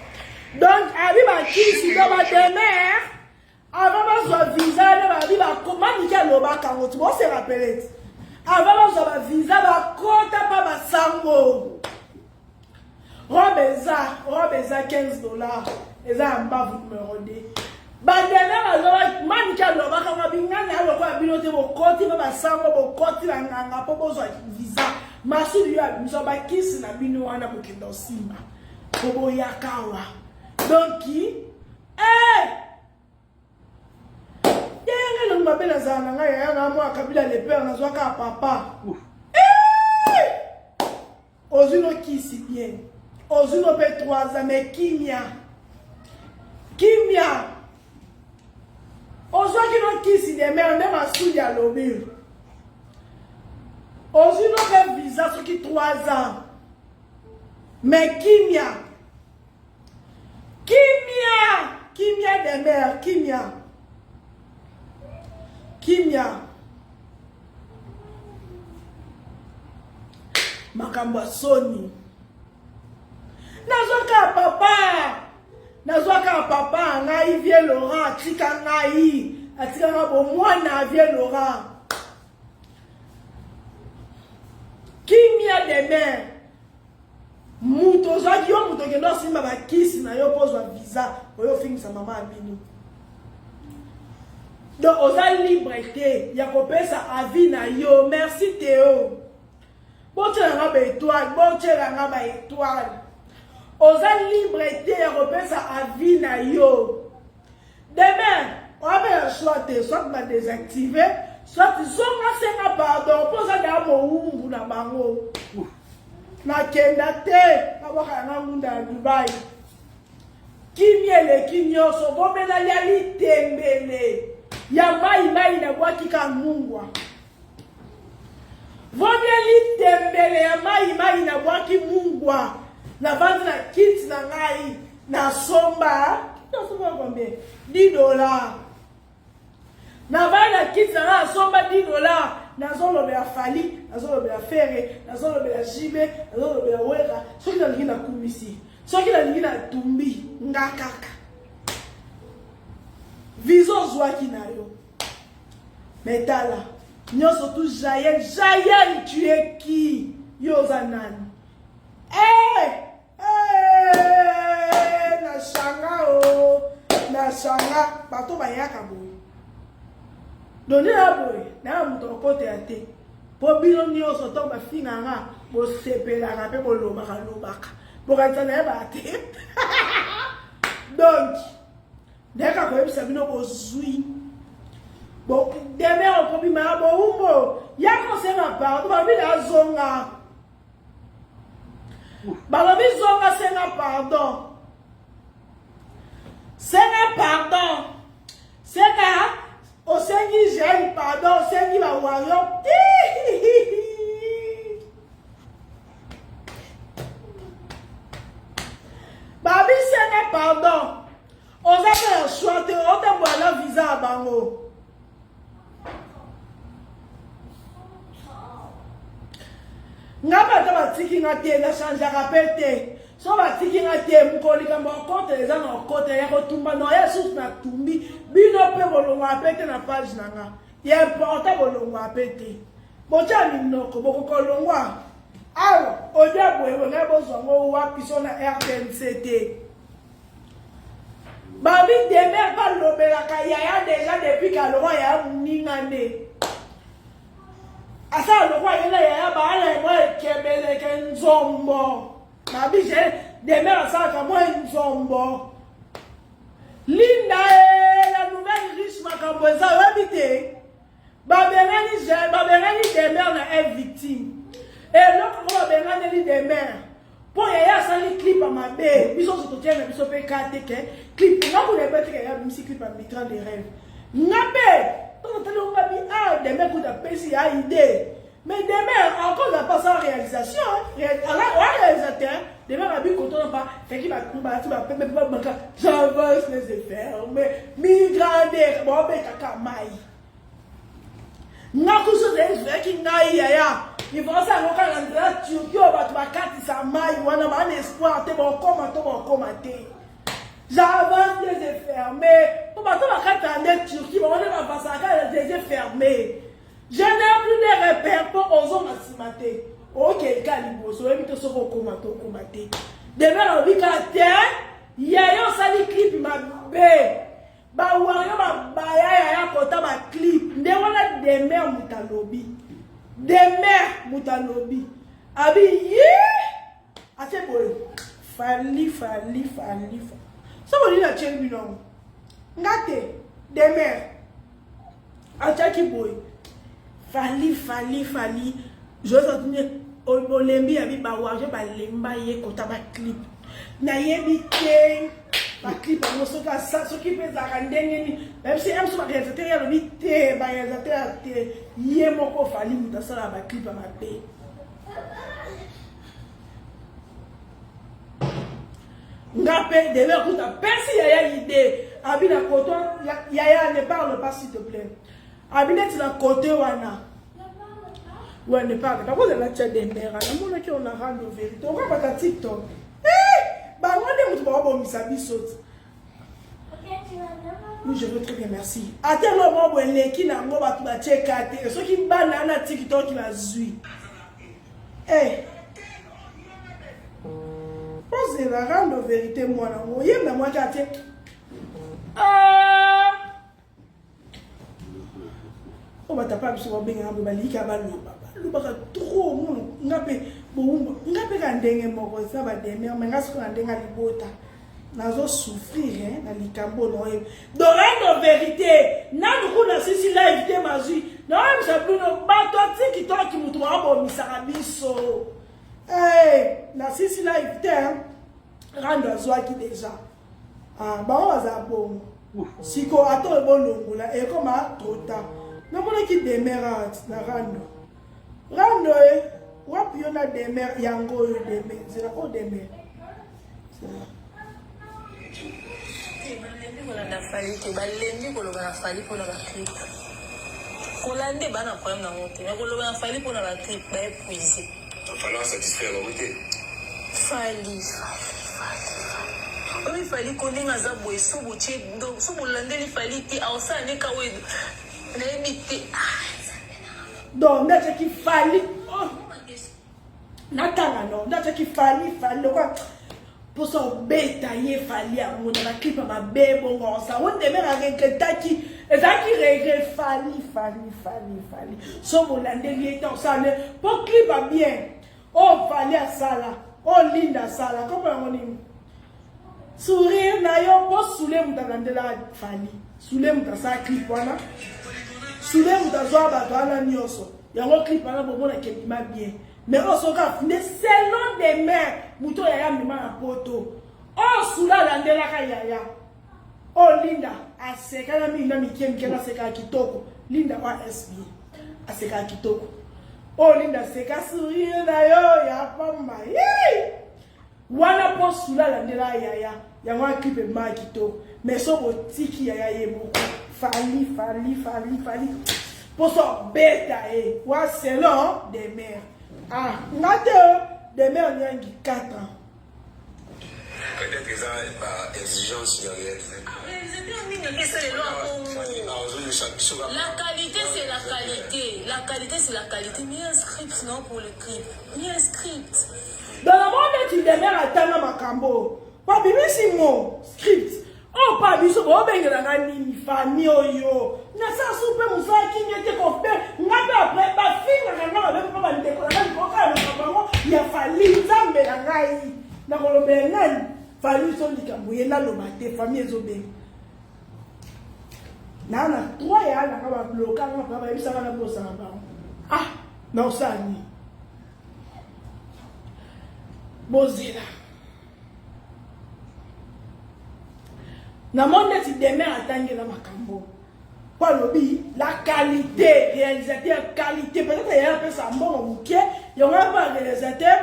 Donc, avec ma kiss, il doit être mère. Avant ma visa, il va comment il y a le bac en route. Moi, c'est rappelé. Avant ma visa, il va compter pas ma sango. Robeza $15. Et ça, on va vous me rôder. Bandana, manika, le bac en abingana, le quoi, biloté, mon côté, ma sango, mon côté, la nanga, pas besoin de visa. Ma soeur, nous sommes à kiss, na bino, ana, pour qu'il simba. Kobo yakawa. Donc, qui? Le m'appelle à Zananga, et un mois, Kabila, les pères, n'a pas papa. Ozuno qui si bien. Ozuno peut 3 ans, mais Kimia. Ozuno qui si des mères, même à Souli à l'obir. Ozuno peut visa ce qui 3 ans. Mais Kimia des mères, Kimia. Makambo Sony. Nazoka papa, ngai vie Laurent, tika ngai, atika ngabo mwana vie Laurent. Kimia de mer. Muto zaki yo muto kendo simba ba kiss na yo pozwa visa, oyo finisa mama abini. Donc oza liberté, ya kopesa avis na yo. Merci Théo. Bochela ngaba étoile. Oza liberté ya kopesa avis na yo. Demain, on va soit ma désactiver, soit zonga senga pardon, posa da mo na bango. Na kenda te, aboka na munda Dubai. Kimiele kinyoso, bomela yali tembele. Ya mai na bwaki ka mungwa. Vomieli tembele ya mai na bwaki mungwa. Na vandi na kit na ngai na somba. Kito somba combien? $10. Na vandi na kit na ngai na somba $10. Na zolo be afali, na zolo be afere, na zolo be jibe, na zolo be wera. Soki na lingi na kumisi. Soki na lingi na tumbi ngakaka. Viso zwaki na yo. Metala. Nyoso tu Jaël, tu es qui? Yozanan. Na shanga, bato bayaka boy. Doni na boy, na muto kote ate. po bino nyonso to bafina nga bosepelaka mpe bolobaka bokanisa na ye bate donc ndeka koyebisa bino bozwi bon deme okobima ya boumbo ya kosenga pardon babili azonga balobi zonga senga pardon senga osengi gel pardon osengi bawario babi senga pardon oza pe ya choix te otambola na visa ya bango nga bato batiki nga te nachangeaka mpe te so batiki nga te mokolikambo okote eza na okote ya kotumba no ya susu natumbi bino mpe bolongwa mpe te na page na nga ya importa bolongwa mpe te botya minoko bokokolongwa awa odia boyewe ngai bozwango wapi so na RTNC te babi demer balobelaka yaya deja depuis kalongwa ya moninga nde asa lokwa yela yaya baala mo ekebeleke nzombo babi je demer asalaka mo nzombo linda la nouvelle riche makambo eza oyebi te babengani demer na e victime eloko ngo babenganeli demer mpo yaya asali clip ya mabe biso nyonso totia na biso mpe ka te ke clip nga koleba teke yaya bimisi clip ya migrant de rêve nga mpe tokotalonga bi demer kuta pesi ya idée mais demer encore n'a pas sa réalisation un réalisateur demer a vu qu'on n'a pas fait qu'il va j'avance les effets mais migrant de bon ben kaka mai nga kuso de ki ngai yaya il faut ça ngo kana ndra Turquie o battu bakati sa mai wana ba espoir te bon koma te j'avance les effets mais pour battu bakati en Turquie on va passer à des effets fermés. Je n'ai plus de repères pour oser m'assimater. Ok, caliboso, et puis tout ce qu'on comate. Demain, on dit qu'à terre, il y a un sali clip, ma bé. Bah, ou rien, ma baya, kota, ma clip. Ne voilà des mères moutalobi. Des mères moutalobi. Abi, yé! Ah, c'est bon. Fali. Ça veut dire la tienne, non. Ngate, des mères. Ah, c'est boy. Fali. Je vais olembi abi bawaje balemba ye kota ba clip. Na yebi te ba clip a mosoka sa soki peza ndenge ni. Même si am so ba réalisateur ya lobi te ba réalisateur te ye moko fali muta sala ba clip ma pe. Ngape deve kuta pesi ya idée. Abi na koto ya ne parle pas s'il te plaît. Abineti na côté wana. Ouais, ne parle pas. Vous avez la des mères. La monde qui on a rendu vérité. On va pas ta TikTok. Bah, moi, je vais vous misabi saute. Oui, je veux très bien, merci. Attends, moi, je vais qui n'a pas tout à checker. Ceux qui banana TikTok qui va zui. Posez la rendre vérité, moi, là. Moi, je vais moi, on va taper sur bien un peu balika balou baba trop mon ngape kandenge moko ça va demer mais ngaso kandenga libota nazo souffrir na likambo no donc vérité na ndukuna sisi live te mazui na msa pluno bato TikTok ki mutu wa bo misaka biso na sisi live te rando azwaki déjà ba waza bon siko ato bolongola e koma tota na mona ki demerat na rando wapi yo na demer yango yo demer zela o demer kolanda fali te balendi koloba na fali mpona batrip kolande bana problème na ngo te me koloba na fali mpona batrip baepuise falloir satisfaire bango te fali oyo fali koninga aza boye so botie so bolandeli fali te aosala ndeka oyo nayebi te donc ndate ki fali natanga no ndate ki fali lokwa pour son bétail fallait à mon la clip ma bébé bon ça on te met avec taki et ça qui regret fallait son mon landé était ça pour clip a bien oh fallait à ça là oh linda ça là comment on dit sourire na yo pour souler mon landé là fallait souler mon ça clip voilà souler mon zo ba bana nyoso yango clip na bon na kelima bien mais on se rend mais selon des mères muto yaya mima na poto oh soula landela ka yaya oh linda aseka na mina mikiem kena seka kitoko linda wa SB aseka kitoko oh linda seka sourire na yo ya pamba wana po soula landela yaya yango clip ma kitoko mais so botiki yaya yebo fali pour son bêta wa selon des mères. Ah, des mères qui 4 ans. Peut-être que ça par exigence derrière. La qualité c'est la qualité. La qualité c'est la qualité. Mais il y a un script non pour le clip. Il y a un script. Dans le monde tu demeures à Tana Makambo. Pas bien si mon script. Oh pas biso bo bengela ngani famille oyo. Na sa soupe musa ki ngete ko fe. Ngabe après ba finga ngana ba ko ba ndeko na ko ka na bango ya fali nzambe na ngai. Na ko lobe ngani fali so likambo yena lo mate famille ezobe. Nana 3 ya na ka ba bloka na ba bisa na bosa na ba. Ah, na osani. Bozela. Na monde si demain attendre la makambo. Kwa lobi la qualité réalisateur qualité peut-être il y a un peu ça bon OK, il y aura pas réalisateur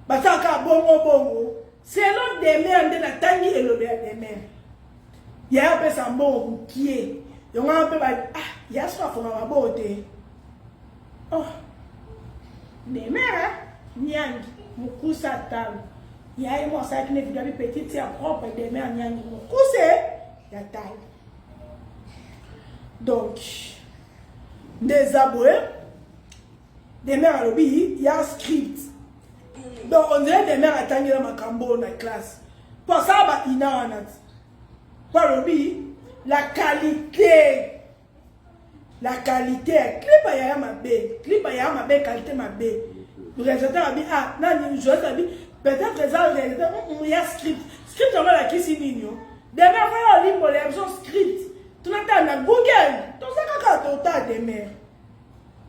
bataka bongo. C'est l'autre demain de la tangi et le demain. Il y a un peu ça bon OK. Il y aura un peu il y a ça faut ma beauté. Oh. Demain nyangi mukusa talo. Il y a un monstre qui n'est pas petit, c'est propre, des mères n'y a pas de taille. Donc, des abonnés, des mères à l'obéi, il y a un script. Donc, on dirait des mères à tanguer dans ma cambo dans la classe. Pour ça, il y a un autre. Pour l'obéi, la qualité. La qualité, clip à y'a ma bé, clip à y'a ma bé, qualité ma bé. Le résultat a dit, ah, non, je vais dire, peut-être que ça, il y a script. Script, on va la qui s'y mignon. Demain, on va lire pour les script. Tu n'as pas Google. Tu sais quand tu as des mères.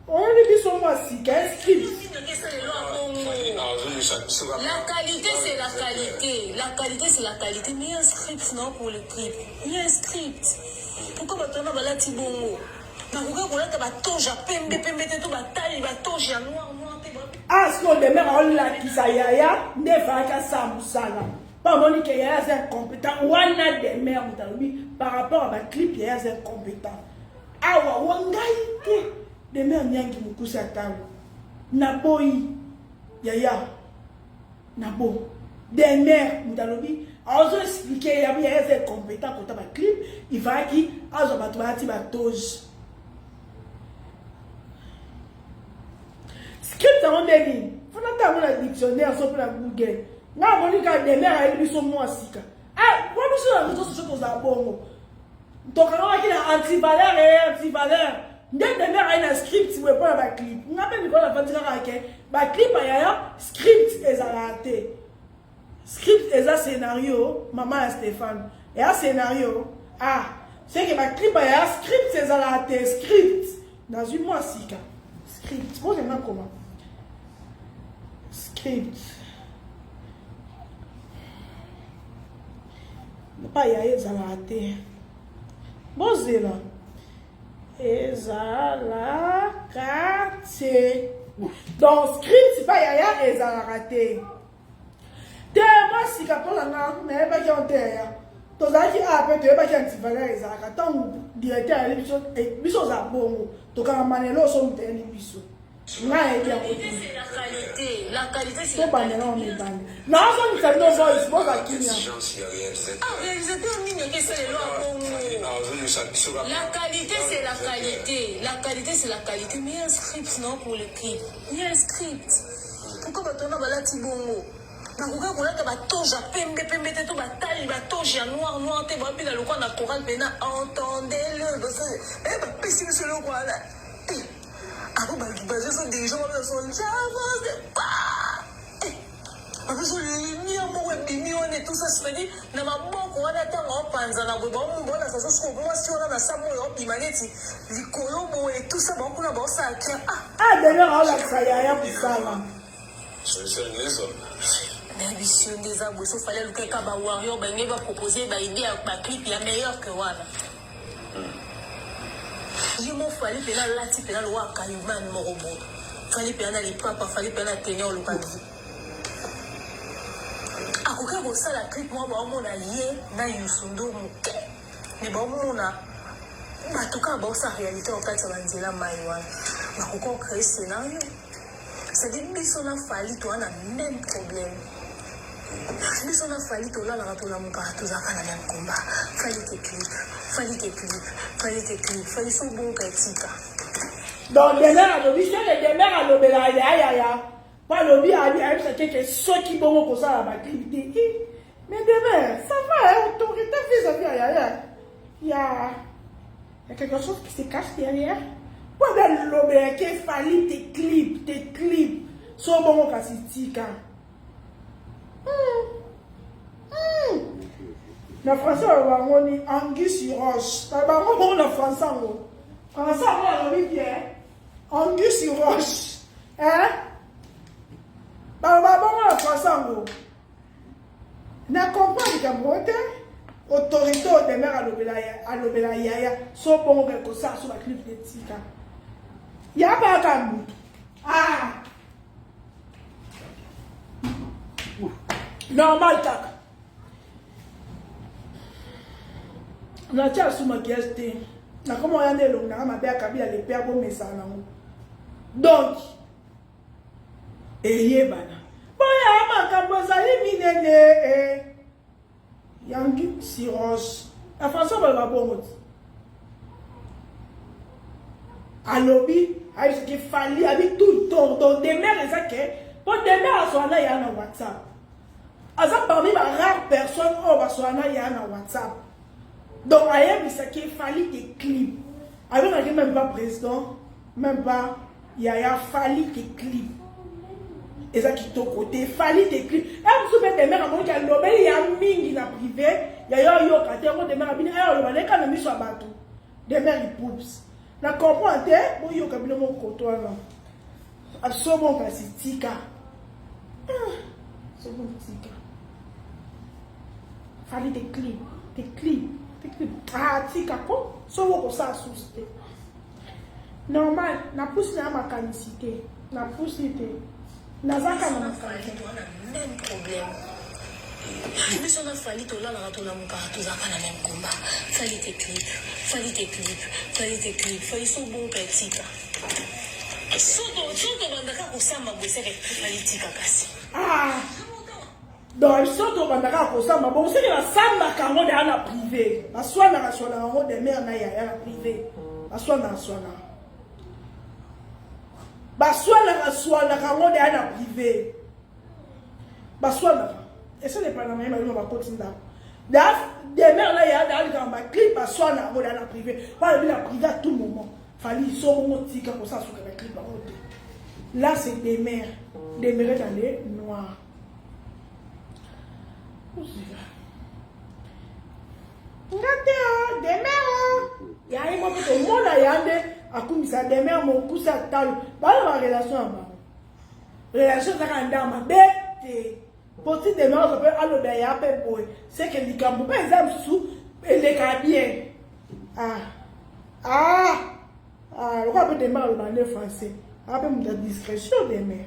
On lui dit sur moi si, qu'un script. La qualité, c'est la qualité. La qualité, c'est la qualité. Mais il y a un script, non, pour le clip. Il y a un script. Pourquoi tu as un petit bongo? Ah, ce qu'on demeure en la qui s'aïa, ne va qu'à ça, moussala. Pas mon qui est incompétent, ou un des mères, par rapport à ma clip, il est incompétent. Ah, wangaïté, des mères nyangi moukusa talo. Naboi, yaya, nabo, des mères, moutalobi. Alors, je expliquer, il y a un compétent pour ta clip, il va qui, à ce moment-là, tu vas toge. Script en ligne. Faut pas avoir la dictionnaire sur la Google. Là, on dit que des mères à lui sont moins sick. Ah, moi, je suis là, je suis aux abonnés. Donc, on a un antivaleur et antivaleur. Dès que des mères a un script, tu ne peux pas avoir un clip. On appelle Nicolas la fatigue à un clip, il y a un script et ça raté. Script et un scénario, maman et Stéphane. Et un scénario. Ah, c'est que ma clip, il y a un script et ça raté. Script. Dans une mois, sick. Script. Moi, j'aime comment? Script. Ne pas y aller, ça va rater. Bon, c'est là. Et ça la raté. Donc, script, c'est pas y aller, et ça va rater. Moi, si quand on a mais pas qui ont terre. Donc, ça dit, ah, peut-être pas qui ont antivaleur, et ça va rater. Tant directeur, et biso ça bon. Donc, on a manelo, son terre, et biso. La qualité, c'est la qualité. La qualité, c'est la qualité. Non, on ne non voice, bon, va qui n'y a. Ah, réalisateur, la qualité, c'est la qualité. La qualité, c'est la qualité. Mais il y a un script, non, pour le clip. Il y a un script. Pourquoi tu as un petit bongo? bakoka kolata batoge ya pembe te to batali batoge ya noir te babina lokwa na choral mpena entendez-le bapesi biso eloko wana ako bazoso des gens bazoso j'avance pas bazoso lumière moko ebimi wana et tout ça c'est-à-dire na maboko wana ntango opanzana boye baomona saso soko mwasi wana na samo oyo obima neti likolo boye et tout ça bakokuna baosala ke d'ailleurs aolakisa yaya kosala mais biso nde eza boye so fale luka eka bawarrior bange bapropose baide ya baclip ya meilleur que wana ye mo fali mpena alati mpena lowa akalimani moko boye fali mpena na lipapa fali mpena tene olukabi akoki kosala clip moko baomona ye na yusundo moke me baomona bato kaka baosala réalité okati ya banzela mai wana bakoki ocrée scénario c'est-à-dire biso na fali toa na même problème biso na fali tolalaka tolamukaka tozalaka na même combat fali te clip fali so bonka etika donc demer alobi soki demer alobela yayaya po alobi ayebisa keke soki bongo kosala baclip te mais demer ça va autorité vis-à-vis ya yaya ya quelque chose qui se cache derrière po alobela ke fali te clip so bongo kasi tika na français bango ni anguille sur roche bango bongo na français yango français yango alobi bien anguille sur roche baloba bongo na français yango na comprendre kambo te autorité odemer alobela yaya so bongo kekosala so baclip te tika ya baka mutu normal kaka natia su maquillage te nakoma oya nde elongo nanga mabe akabila lepe abomesana nango donc eyebana boya makambo ezali minene yangi siroche na français baloba bongo ti alobi ayebisaki fali abi tout le temps donc demer eza ke po demer azwala ya na whatsapp aza parmi ba rare personne oyo bazwala ya na whatsapp donc ayebisaki fali te clip abengaki même pas président même pas yaya fali te clip eza kitoko te fali te clip mosu mpe demer amoniki alobeli ya mingi na privé yaya oyoka te yango demer abini aya oloba leka na miso ya bato demer ipoups na comprend te boyoka bino mokoto wana asomo kasi tika somo tika fali te clip tika po somo kosala susi te normal na pusi na makanisi te na pusi te nazaka na makanisi même problème biso na fali tolalaka tolamukaka tozalaka na même combat fali te clip fali so bonka etika soto bandaka kosamba boseke fali tika kasi donc soto bandaka kosamba bon seke basambaka yango deya na privé baswanaka yango de mer na yaya na privé baswanaka yango deya na privé baswanaka ese ne pana mayema lino bakoti ndako demer na yaya deya likaka baclip baswana yango deya na privé pale bila privé à tout moment fali so bongo tika kosala soka baclip bango te là c'est demer dans les noirs ngate demer yayi mo to mona yande akumisa demer mo kusa talo bala ma relation ba relation zaka ndama bete poti demer so pe alo be ya pe boy c'est que likambo par exemple sous ele ka bien le quoi peut demer le bandé français après mon discrétion demer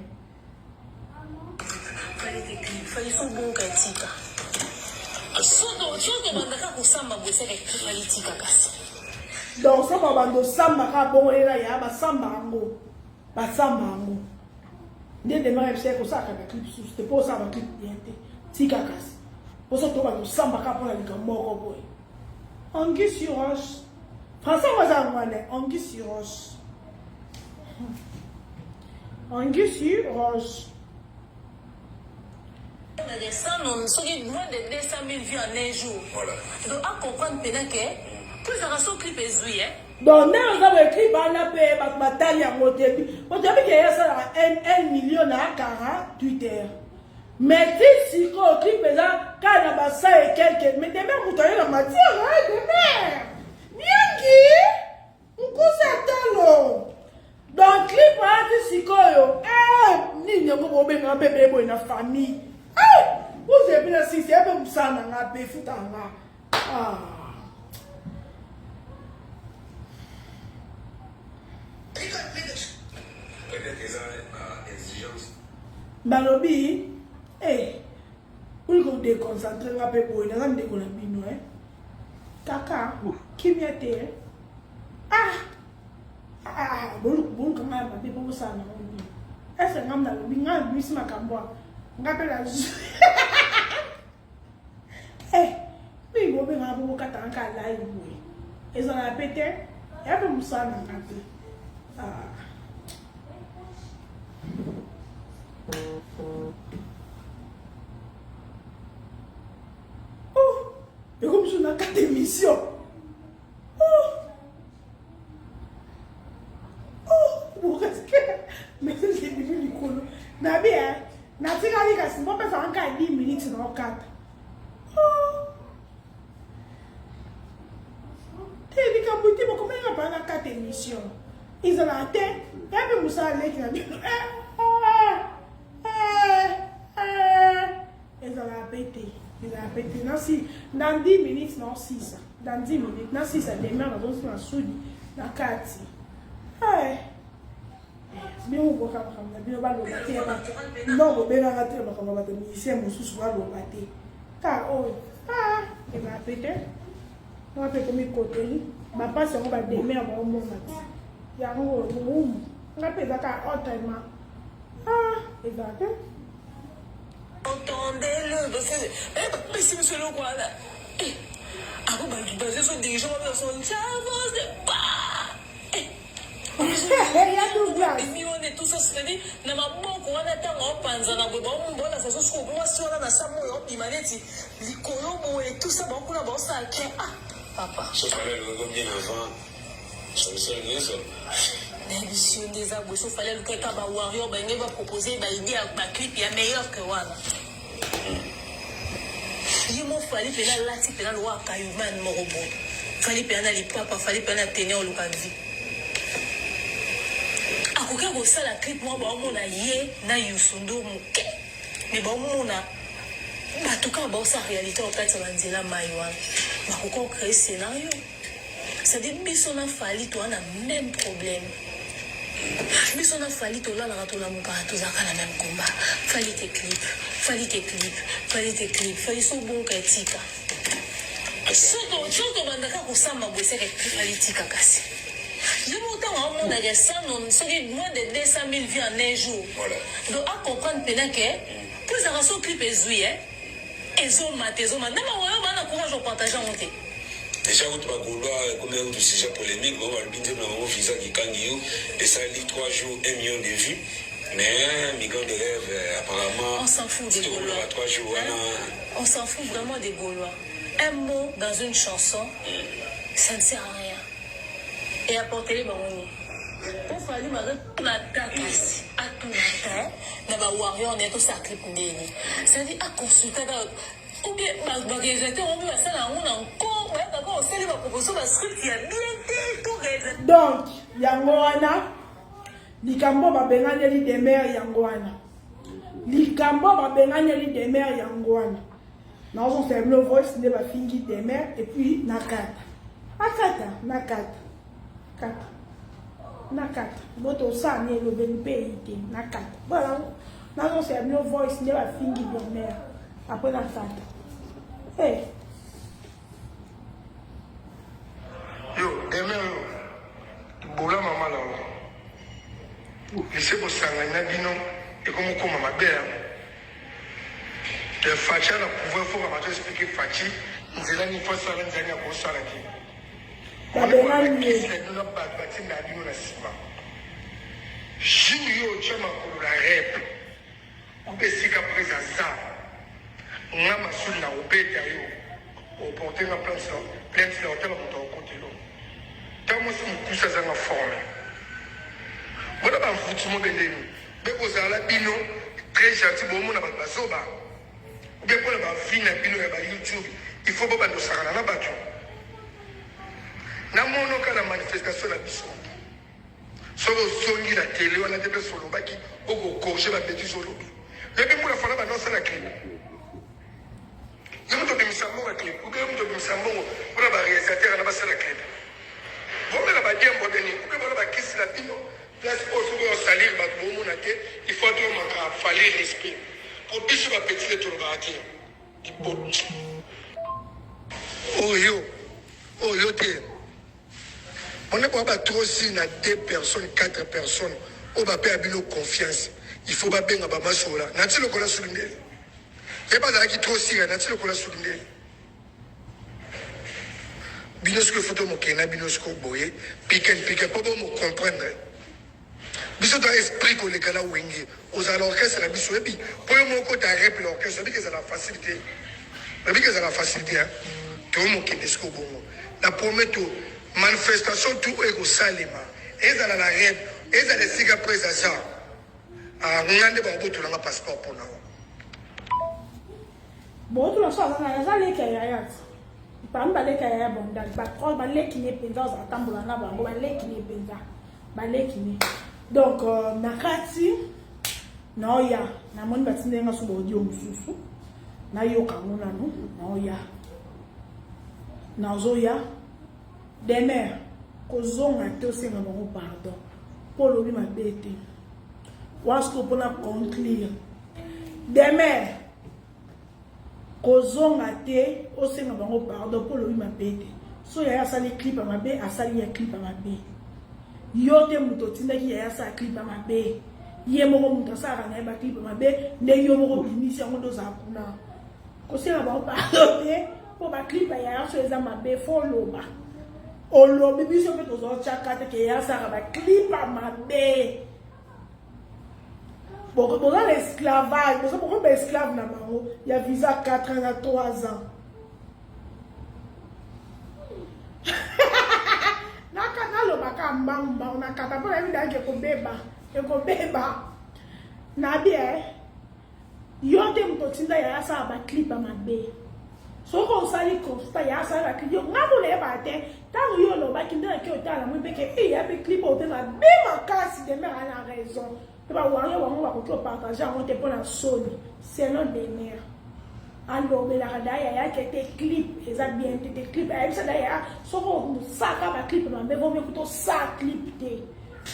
fali so bonka etika soto bandaka kosamba boseke fali tika kasi donc ça va bando samba ka bongo ela ya basamba yango nde demer fse ko saka ka clip sous te po ça va clip bien te tika kasi po so to bando samba ka pona likambo ko boy anguille sur roche français moi ça ngwane anguille sur roche Moins de 200 000 vues en un jour. Voilà. Donc, à comprendre maintenant que plus ça reste au clip et zoui, hein. Donc, nous avons écrit par la paix, par bataille à mon début. Mon début, il y a ça 1 million à 48 heures. Mais si on clip, quand on a ça et quelques. Mais demain, vous avez la matière, hein, demain. Niangi, on couche à talon. Donc, clip, si on ni ne vous avez un bébé pour une famille. Vous avez bien si c'est un peu ça, on a fait foutre en là. Ah. Peut-être qu'ils ont exigence. Balobi, pour qu'on déconcentre un peu pour une grande décollabino, Kaka, qui m'y était? Bon, quand même, ma pour ça, non. Est-ce que nous avons dit, nous avons dit, nous avons dit, mais il va y avoir beaucoup de temps à la live. Et ça a pété, il y a peu de ça dans la vie. Oh, et comme je n'ai 4 émissions. Mais c'est devenu du coup. Nabi, Nabi, on peut faire encore 10 minutes dans 4. Et les Cambodgiens, comment ils ont pas 4 émissions? Ils ont la tête, il y a un peu Moussa Alek qui a dit ils ont la pété. Ils ont la pété. Dans 10 minutes, non 6. Dans 10 minutes, non 6, ça démarre dans un soudi, dans 4. Bien ou bien bien ba lo baté non bo bena raté ba ko ba te ici mo susu ba lo baté car et va péter on va péter mes côtés ba passe on va démer ba o mo mati ya ngo mo on va péter ka autrement et va que entendez-le parce que si monsieur le quoi là vous basez sur des gens qui sont chavos de pas. il y a tout bien. On est tous c'est-à-dire na maboko wana tango panza na bobo mbona ça se trouve moi si on a ça mo yo maneti likolo mo et tout ça beaucoup là bon ça papa Ce fallait le bien avant. C'est le seul. l'émission des abos il fallait le quelqu'un ba warrior ba ngi va proposer ba idée ba clip ya meilleur que wana. Il m'a fallu pena là ti pena loi kayuman mo robot. Fallait pena li papa fallait pena tenir au local vie. Akoka ko sala clip mo ba mo na ye na yusundo muke. Mais ba mo na ba to ka ba sa réalité en fait la nzela maiwan. Ba ko créer scénario. Ça dit biso na fali to na même problème. Biso na fali to là na to la muka to za kana même combat. Fali tes clips, fali so bon ka tika. Soto bandaka ko samba bose ka fali tika kasi. Je m'entends on a des ça non moins de 200 000 vues en un jour. Voilà. Donc à comprendre pendant que plus ça reste au clip et zoui ezoma na na courage de partager en monter. Déjà, vous avez combien de sujets polémiques, vous avez bien dit que visa qui gagne, et ça lit 3 jours, 1 million de vues. Mais migrant de rêve, apparemment, on s'en fout des Gaulois. 3 jours, on s'en fout vraiment des Gaulois. Un mot dans une chanson, ça ne sert à rien. Et apporter les ballons. Pour faire la tasse, à tout le temps, dans la warrior, on est tous à clip. C'est-à-dire à consulter. Ou bien, on va faire ça encore. D'accord, on va proposer un script qui a bien tout réalisé. Donc, Yangoana, Likambo va bengagne li demer Yangoana. Likambo va bengagne li demer Yangoana. Nous avons fait le voice de la fingi demer et puis Nakata. Nakata. Votre sang est le pays Nakata. Voilà, nous avons fait le voice de la fingi demer. Après Nakata. Hey. Yo, demain, bola maman là. Laissez vos sangs, Nabino, et comme on commence ma belle. Le Facha, la pouvoir, faut vraiment expliquer Fachi. Nous allons une fois ça, nous allons pour ça là. On est pas nous pas bâti Nabino la ciment. Julio, tu m'as pour la rep. Ou bien si qu'à présent ça. nga masuli na obeta yo oporte nga plainte na hôtel moto okote lo ntango mosi mokusa azanga forme bona bamfuti mobendeni mpe kozala bino très gentil bomona bato bazoba obe mpona bavi na bino ya bayoutube il faut bobandosakana na bato namonoka na manifestation na biso soki ozongi na tele wana te mpe solobaki okokorge babetise olobi yobi mbula fana bandosala clip yo moto obimisa mbongo clip ube yo moto obimisa mbongo mpona baréalisateur na basala clip bomela badiembo deni ube bona bakisi na bino place oyo soki osalire bato bomona te il faut atomaka fali respect po biso bapetite tolobaka te oyo te on n'est pas trop si na 2 personnes 4 personnes on va perdre nos confiance il faut pas bien à bama sola nati le kola souligner et pas là qui trop si nati le kola souligner binosco photo mo kena binosco boye pique pas bon me comprendre biso dans esprit ko le kala wengi aux l'orchestre la biso et puis pour moi ko ta rep l'orchestre parce que c'est la facilité parce que c'est la facilité hein tout mo kenesco bon la prometto manifestation tout est au salima et dans la rêve et dans les siga présents ah ngande ba boto na passeport pour na bon tout ça na za le kaya pam ba le kaya bon dal ba trop ba le kine penza za tambola na bango ba le kine penza ba le kine donc nakati na oya na moni batinde nga subo dio mususu na yo kamuna no na oya na zoya Demain, kozonga te osenga bango pardon. Pour lobi mabete. Wasko pona conclure. Demain, kozonga te osenga bango pardon pour lobi mabete. So ya sali clip à mabe, asali ya clip à mabe. Yo te muto tinda ki ya sa clip à mabe. Ye moko muto sa kana ba clip à mabe, ne yo moko bimisi ngo doza kuna. Kosenga bango pardon te, pour ba clip ya so eza mabe fo loba. Olobi biso pe tozo chakate ke ya sara ba clip à mabe. Bon, dans l'esclavage, parce que pourquoi esclave na bango, il y a visa 4 ans à 3 ans. Nakana lo baka mbamba, on a katapona vida ke ko beba. Na bien. Yote mtotinda ya sara ba clip à mabe. So ko sali constat ya sara clip yo ngabo le ba te. Tant yo lo ba kinda ke otala mo be ke ya be clip o te na be makasi de mère a raison. Ba wanga wango ba ko partager on te pona soni. C'est non des mères. Alors be la radaya ya ke te clip, eza bien te clip. Ai ça d'ailleurs, so ko saka ba clip ma be bon ko to sa clip te.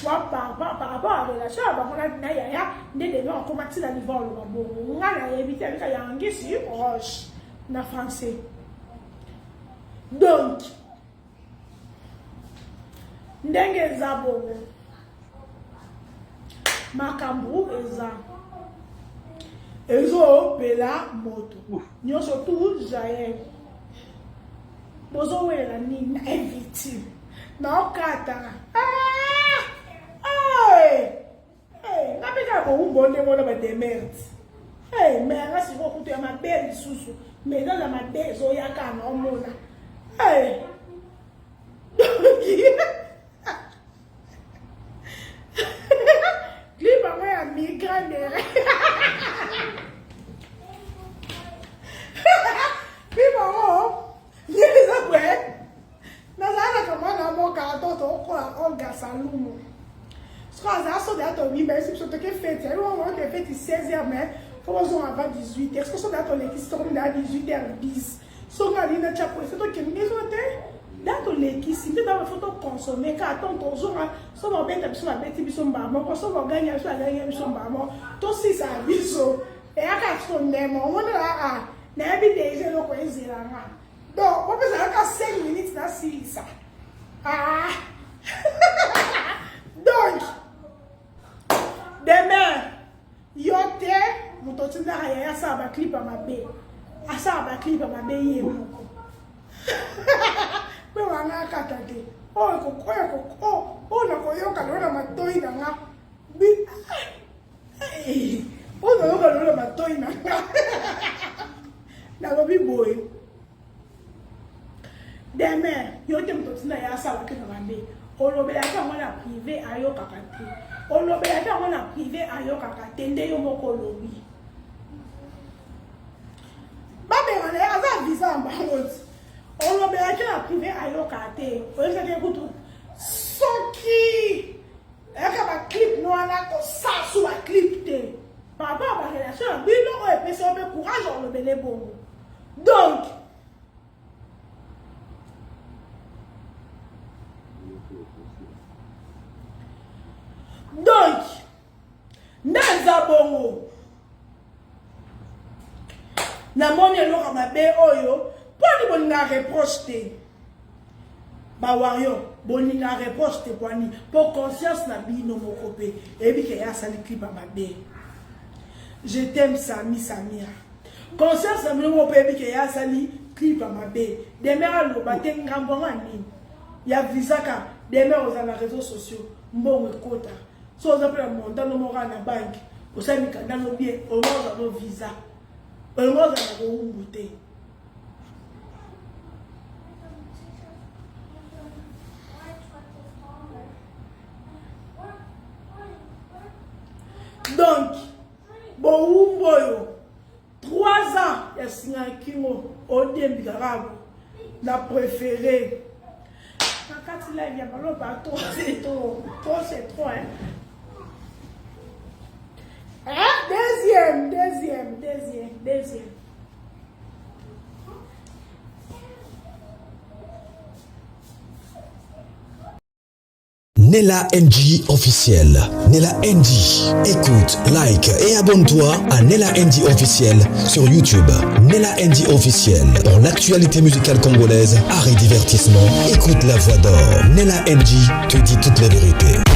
Wa par rapport à la relation ba kona na ya ndé de on commence la niveau lo ba bon. Ngana ya éviter avec ya ngisi roche na français. Donc ndenge zabo makambu eza ezo pela moto nyonso tout jaye bozo wela ni na invite na okata na peka ko umbonde mona ba demert mais nga siko kutu ya mabeli susu mais dans la mabeli zo yakana omona Clip à moi à migraine. Clip à moi. Il y a des après. Dans la commande à mon carton, on gagne salumo. Ce qu'on a ça d'être oui, mais c'est ce que fait. C'est on va faire 16h mais faut qu'on avant 18h. Est-ce que ça d'être les qui sont à 18h10. Son gars n'a pas c'est toi qui me dit dato leki site dans la photo consommer car ton toujours so ba beta biso ba beti biso mbamo ko so ba ganya biso mbamo to si sa biso e aka so nemo mo na na bi de je lo ko ezira nga do o pe sa aka 5 minutes na sisa donc demain yote mutotinda ya sa ba clip à mabe asa ba clip à mabe yemo pe wana katate o na ko yoka lona matoi na nga bi o na yoka lona matoi na nga nalobi boye demain yo te mtotina ya sala ke ngambe olobela ka mwana privé ayo kakate olobela ka mwana privé ayo kakate nde yo moko lobi babe ngale aza visa mbangoti olobela ka privé ayo kakate oyesa ke kutu soki eka ba clip no ana ko sa su ba clip te papa ba relation bino o epesi obe courage olobele bongo donc ndaza bongo na moni eloko mabe oyo poni boninga reproche te bawario boninga reproche te poni po conscience na bino moko pe ebike ya sali clip mabe je t'aime Samira conscience na bino moko pe ebike ya sali clip mabe demera lo bate ngambo ngani ya visaka demera aux réseaux sociaux mbongo ekota so on appelle montant no mora na bank o sa mi kanda no bien o moza no visa o moza na go umbute donc bo umboyo 3 ans ya singa kingo o dembi garabo na préféré quand il a bien ballon bateau c'est trop hein. Deuxième. Nella NG officiel. Nella NG. Écoute, like et abonne-toi à Nella NG officiel sur YouTube. Nella NG officiel. Pour l'actualité musicale congolaise, art et divertissement, écoute la voix d'or. Nella NG te dit toutes les vérités.